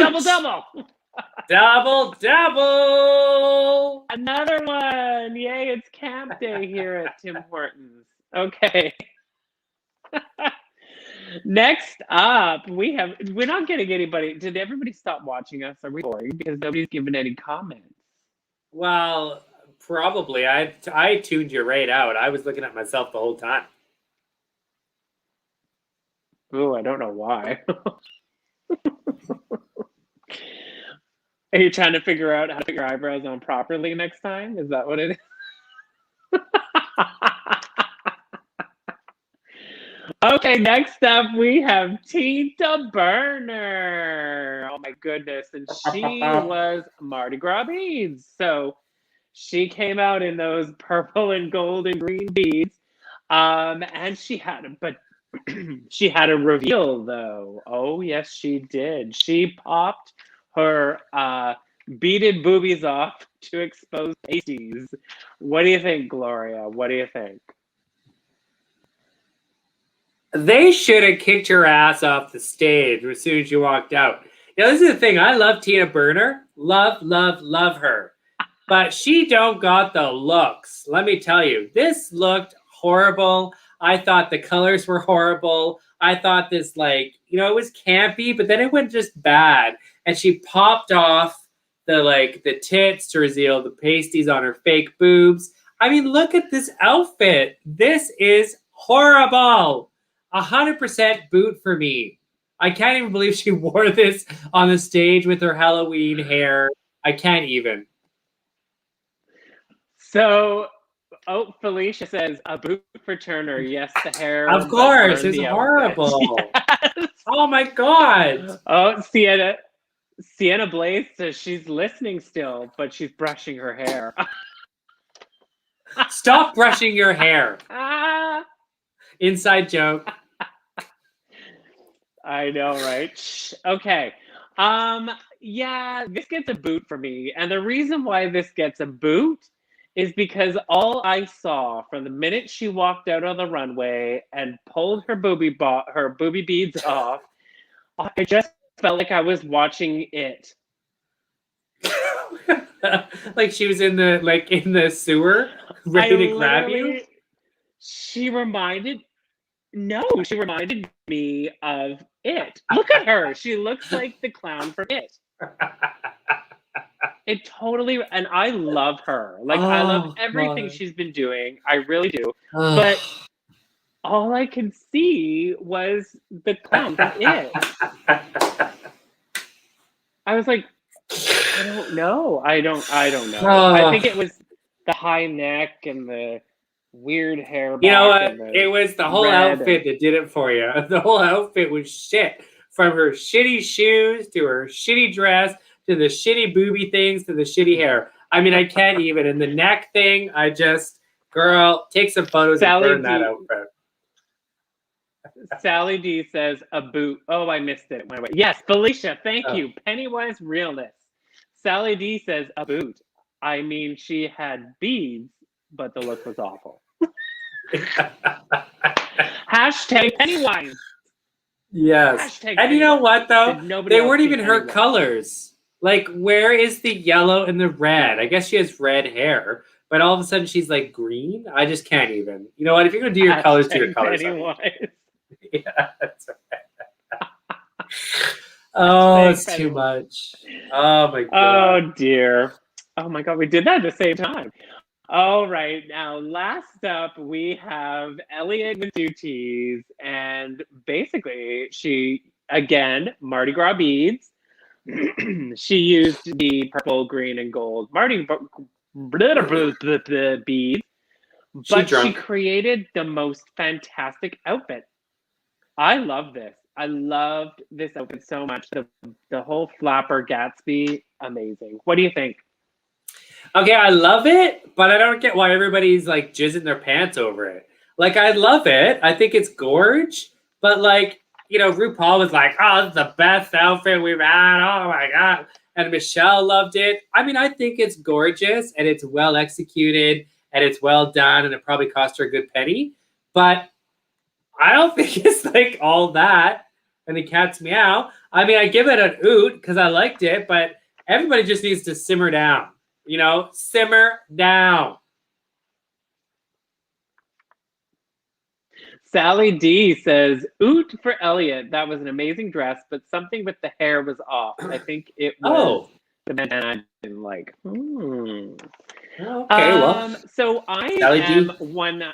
double. Double. Another one. Yay, it's camp day here at Tim Hortons. Okay. Next up, we're not getting anybody. Did everybody stop watching us? Are we boring? Because nobody's given any comments. Well, probably. I tuned you right out. I was looking at myself the whole time. Oh, I don't know why. Are you trying to figure out how to put your eyebrows on properly next time? Is that what it is? Okay, next up we have Tita Burner. Oh my goodness. And she was Mardi Gras beads. So she came out in those purple and gold and green beads. And she had she had a reveal though. Oh yes, she did. She popped her beaded boobies off to expose pasties. What do you think, Gloria? What do you think? They should have kicked your ass off the stage as soon as you walked out. This is the thing. I love Tina Burner. Love her. But she don't got the looks. Let me tell you. This looked horrible. I thought the colors were horrible. I thought this, it was campy, but then it went just bad. And she popped off the tits to reveal the pasties on her fake boobs. I mean, look at this outfit. This is horrible. 100% boot for me. I can't even believe she wore this on the stage with her Halloween hair. I can't even. So, Oh, Felicia says a boot for Turner. Yes, the hair. Of but course, burn it's the horrible. outfit. Yes. Oh my god. Oh, Sienna Blaze says she's listening still, but she's brushing her hair. Stop brushing your hair. Ah, Inside joke. I know, right? Shh. Okay. Yeah, this gets a boot for me. And the reason why this gets a boot is because all I saw from the minute she walked out on the runway and pulled her booby beads off, I just felt like I was watching it. Like she was in the sewer ready to grab you. She reminded me of it. Look at her. She looks like the clown from it. It totally, and I love her. Like, I love everything she's been doing. I really do. But all I could see was the clown from it. I was like, I don't know. I don't know. I think it was the high neck and the weird hair. You know what? It was the whole outfit that did it for you. The whole outfit was shit. From her shitty shoes to her shitty dress to the shitty booby things to the shitty hair. I mean, I can't even. And the neck thing, girl, take some photos and burn that outfit. Sally D says a boot. Oh, I missed it. Went away. Yes, Felicia, thank you. Pennywise realness. Sally D says a boot. I mean, she had beads, but the look was awful. Hashtag Pennywise. Yes. Hashtag and Pennywise. You know what, though? They weren't even her colors. Like, where is the yellow and the red? I guess she has red hair, but all of a sudden she's like green. I just can't even. You know what? If you're going to do your colors, do your colors. Yeah, that's right. Oh, it's too much. Oh, my God. Oh, dear. Oh, my God. We did that at the same time. All right. Now, last up, we have Elliot with 2 T's. And basically, she, again, Mardi Gras beads. She used the purple, green, and gold Mardi beads. But she created the most fantastic outfit. I love this. I loved this outfit so much. The whole flapper Gatsby, amazing. What do you think? Okay, I love it, but I don't get why everybody's like jizzing their pants over it. Like, I love it. I think it's gorge, but like, you know, RuPaul was like, oh, it's the best outfit we've had. Oh my God. And Michelle loved it. I mean, I think it's gorgeous and it's well executed and it's well done and it probably cost her a good penny, but I don't think it's like all that and the cat's meow. I mean, I give it an oot because I liked it, but everybody just needs to simmer down. You know, simmer down. Sally D says, oot for Elliot. That was an amazing dress, but something with the hair was off. I think it was the bandana I didn't like. Okay, well. So I am 100%,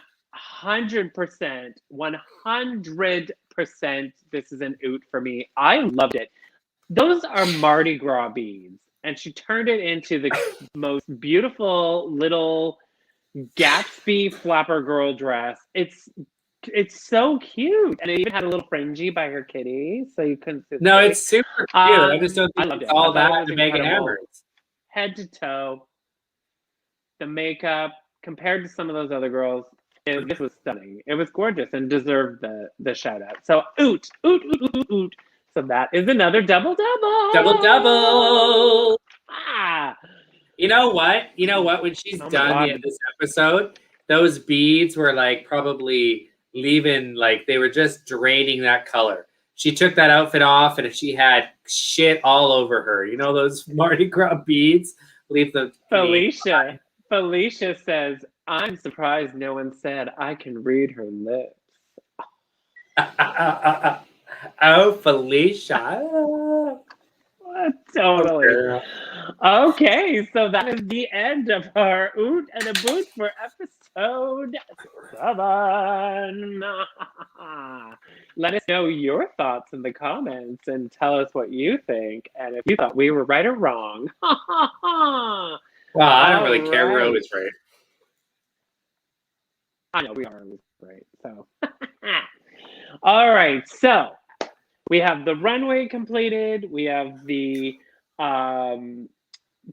100%, this is an oot for me. I loved it. Those are Mardi Gras beads. And she turned it into the most beautiful little Gatsby flapper girl dress. It's so cute. And it even had a little fringy by her kitty, so you couldn't see. No, it's super cute. I just don't think it's all that to make it hammers. Head to toe. The makeup, compared to some of those other girls, this was stunning. It was gorgeous and deserved the shout out. So oot, oot, oot, oot, oot, oot. So that is another double-double. Double-double. You know what? When she's done in this episode, those beads were like probably leaving, like they were just draining that color. She took that outfit off, and if she had shit all over her, you know, those Mardi Gras beads, leave the. Felicia says, I'm surprised no one said I can read her lips. Oh, Felicia. Totally. Okay, so that is the end of our Oot and a Boot for episode 7. Let us know your thoughts in the comments and tell us what you think and if you thought we were right or wrong. Well, I don't really care who was right. I know we are always great. So, all right. So we have the runway completed. We have the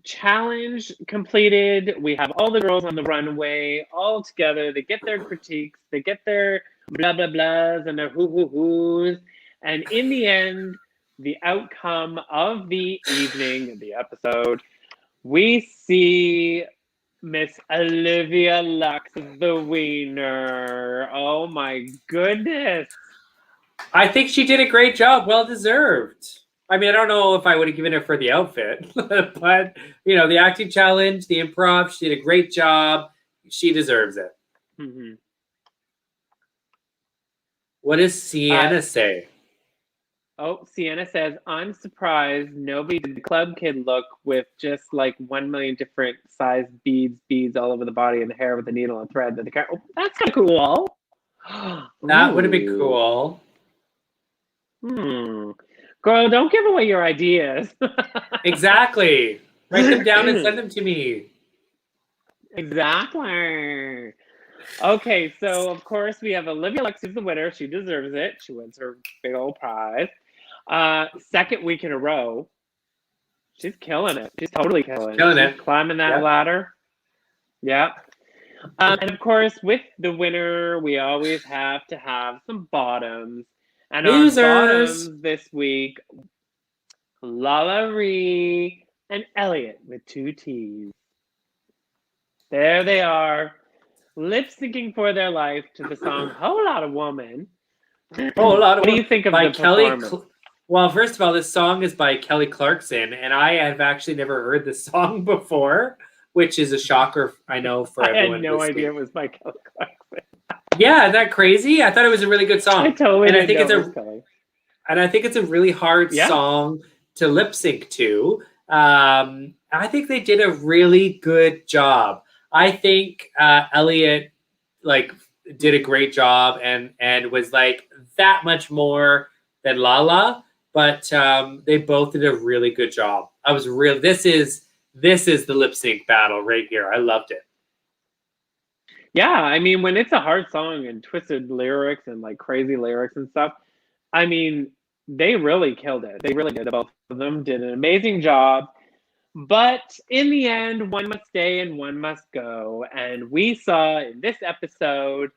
challenge completed. We have all the girls on the runway all together. They get their critiques. They get their blah blah blahs and their hoo hoo hoos. And in the end, the outcome of the evening, the episode, we see Miss Olivia Lux, the winner. Oh my goodness. I think she did a great job. Well deserved. I mean, I don't know if I would have given it for the outfit, but the acting challenge, the improv, she did a great job. She deserves it. Mm-hmm. What does Sienna say? Oh, Sienna says, I'm surprised nobody did the club kid look with just like 1 million different size beads all over the body and the hair with a needle and thread. Oh, that's kind of cool. That would have been cool. Girl, don't give away your ideas. Exactly. Write them down and send them to me. Exactly. Okay, so of course we have Olivia Lux who's the winner. She deserves it. She wins her big old prize. Second week in a row. She's killing it. She's totally killing it. She's climbing that ladder. Yeah. And of course, with the winner, we always have to have some bottoms. And Losers. Our bottoms this week, Lala Ree and Elliot with 2 T's. There they are, lip syncing for their life to the song "Whole Lot of Woman." What do you think of the performance? Well, first of all, this song is by Kelly Clarkson, and I have actually never heard this song before, which is a shocker, I know, for everyone. I had no idea it was by Kelly Clarkson. Yeah, isn't that crazy? I thought it was a really good song. I totally didn't know it was Kelly. And I think it's a really hard song to lip sync to. I think they did a really good job. I think Elliot did a great job and was like that much more than Lala, but they both did a really good job. This is the lip sync battle right here. I loved it. Yeah, I mean, when it's a hard song and twisted lyrics and like crazy lyrics and stuff, I mean, they really killed it. They really did. Both of them did an amazing job. But in the end, one must stay and one must go. And we saw in this episode,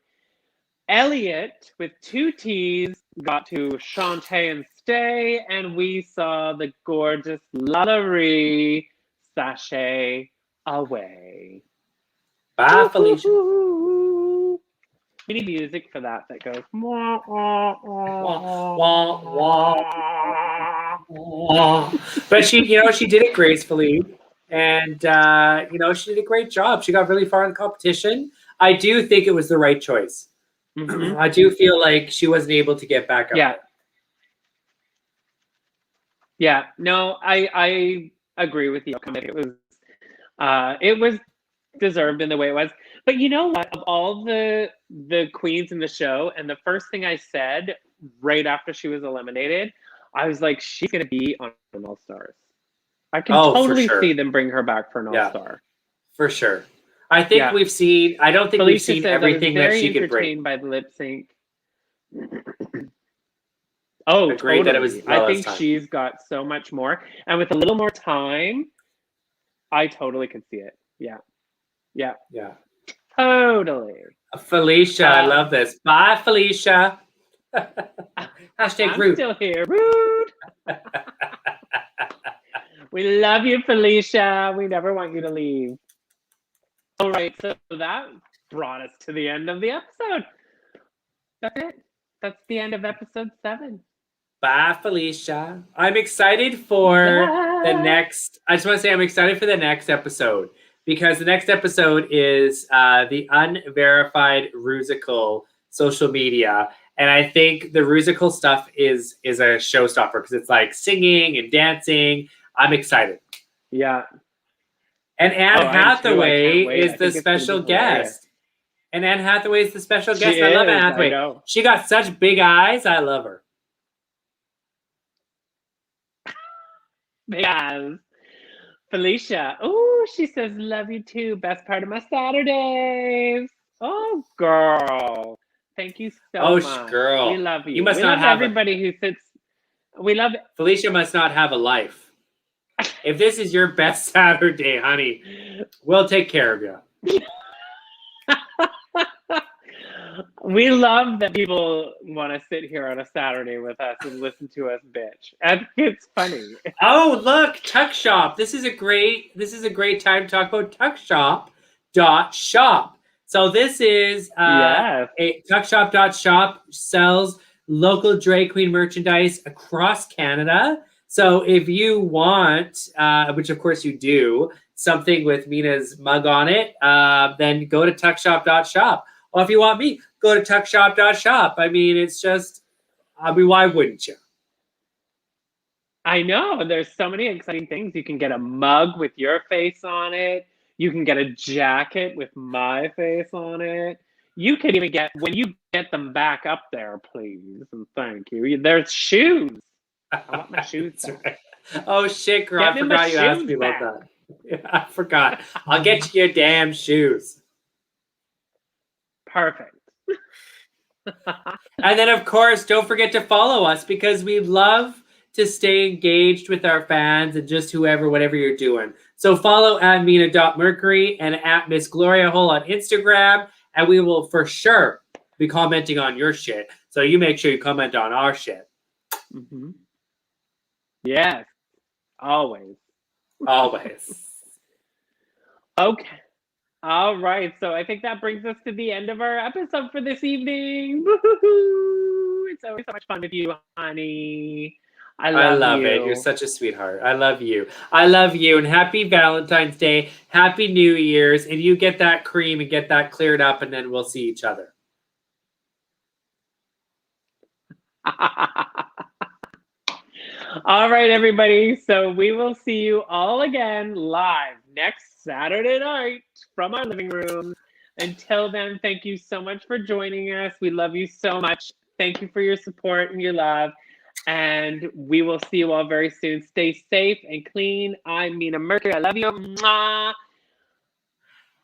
Elliot with 2 T's got to Shantae and stay, and we saw the gorgeous Lala Ree sashay away. Bye, Felicia. We need music for that goes. But she did it gracefully, and she did a great job. She got really far in the competition. I do think it was the right choice. Mm-hmm. I do feel like she wasn't able to get back up. Yeah. Yeah. No, I agree with you. It was deserved in the way it was. But you know what? Of all the queens in the show, and the first thing I said right after she was eliminated, I was like, she's going to be on an All-Stars. I can totally see them bring her back for an All-Star. For sure. I think we've seen, I don't think we've seen everything that she could bring. By the lip sync. Oh, totally. That it was I think she's got so much more. And with a little more time, I totally could see it. Yeah. Yeah. Yeah. Totally. Felicia, I love this. Bye, Felicia. Hashtag I'm rude. Still here. Rude. We love you, Felicia. We never want you to leave. All right, so that brought us to the end of the episode. That's it. That's the end of episode 7. Bye, Felicia. I'm excited for the next. I just want to say I'm excited for the next episode because the next episode is the unverified Rusical social media. And I think the Rusical stuff is a showstopper because it's like singing and dancing. I'm excited. Yeah. And Anne Hathaway is the special guest. And Anne Hathaway is the special guest. I love Anne Hathaway. She got such big eyes. I love her. Big eyes. Felicia. Oh, she says, love you too. Best part of my Saturdays. Oh, girl. Thank you so Oh, much. girl. We love you. You must we not love have everybody who sits. We love. Felicia must not have a life. If this is your best Saturday, honey, we'll take care of you. We love that people want to sit here on a Saturday with us and listen to us bitch. And it's funny. Oh, look, Tuck Shop. This is a great time to talk about tuckshop.shop. So this is Yes. a tuckshop.shop sells local drag queen merchandise across Canada. So if you want, which of course you do, something with Mina's mug on it, then go to tuckshop.shop. Or if you want me, go to tuckshop.shop. I mean, it's just, why wouldn't you? I know. There's so many exciting things. You can get a mug with your face on it. You can get a jacket with my face on it. You can even get, when you get them back up there, please, and thank you. There's shoes. I want my shoes back. Right. Oh shit, girl! Get I me my forgot you asked shoes me about back. that. I forgot. I'll get you your damn shoes. Perfect. And then, of course, don't forget to follow us because we love to stay engaged with our fans and just whatever you're doing. So follow at Mina.Mercury and at Miss Gloria Hole on Instagram, and we will for sure be commenting on your shit. So you make sure you comment on our shit. Mm-hmm. Yes, always. Always. Okay. All right. So I think that brings us to the end of our episode for this evening. Woo-hoo-hoo. It's always so much fun with you, honey. I love you. It. You're such a sweetheart. I love you. I love you. And happy Valentine's Day. Happy New Year's. And you get that cream and get that cleared up, and then we'll see each other. All right, everybody. So we will see you all again live next Saturday night from our living room. Until then, thank you so much for joining us. We love you so much. Thank you for your support and your love. And we will see you all very soon. Stay safe and clean. I'm Mina Mercury. I love you. Mwah.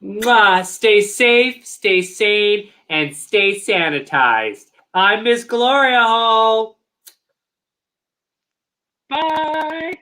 Mwah. Stay safe, stay sane, and stay sanitized. I'm Miss Gloria Hall. Bye.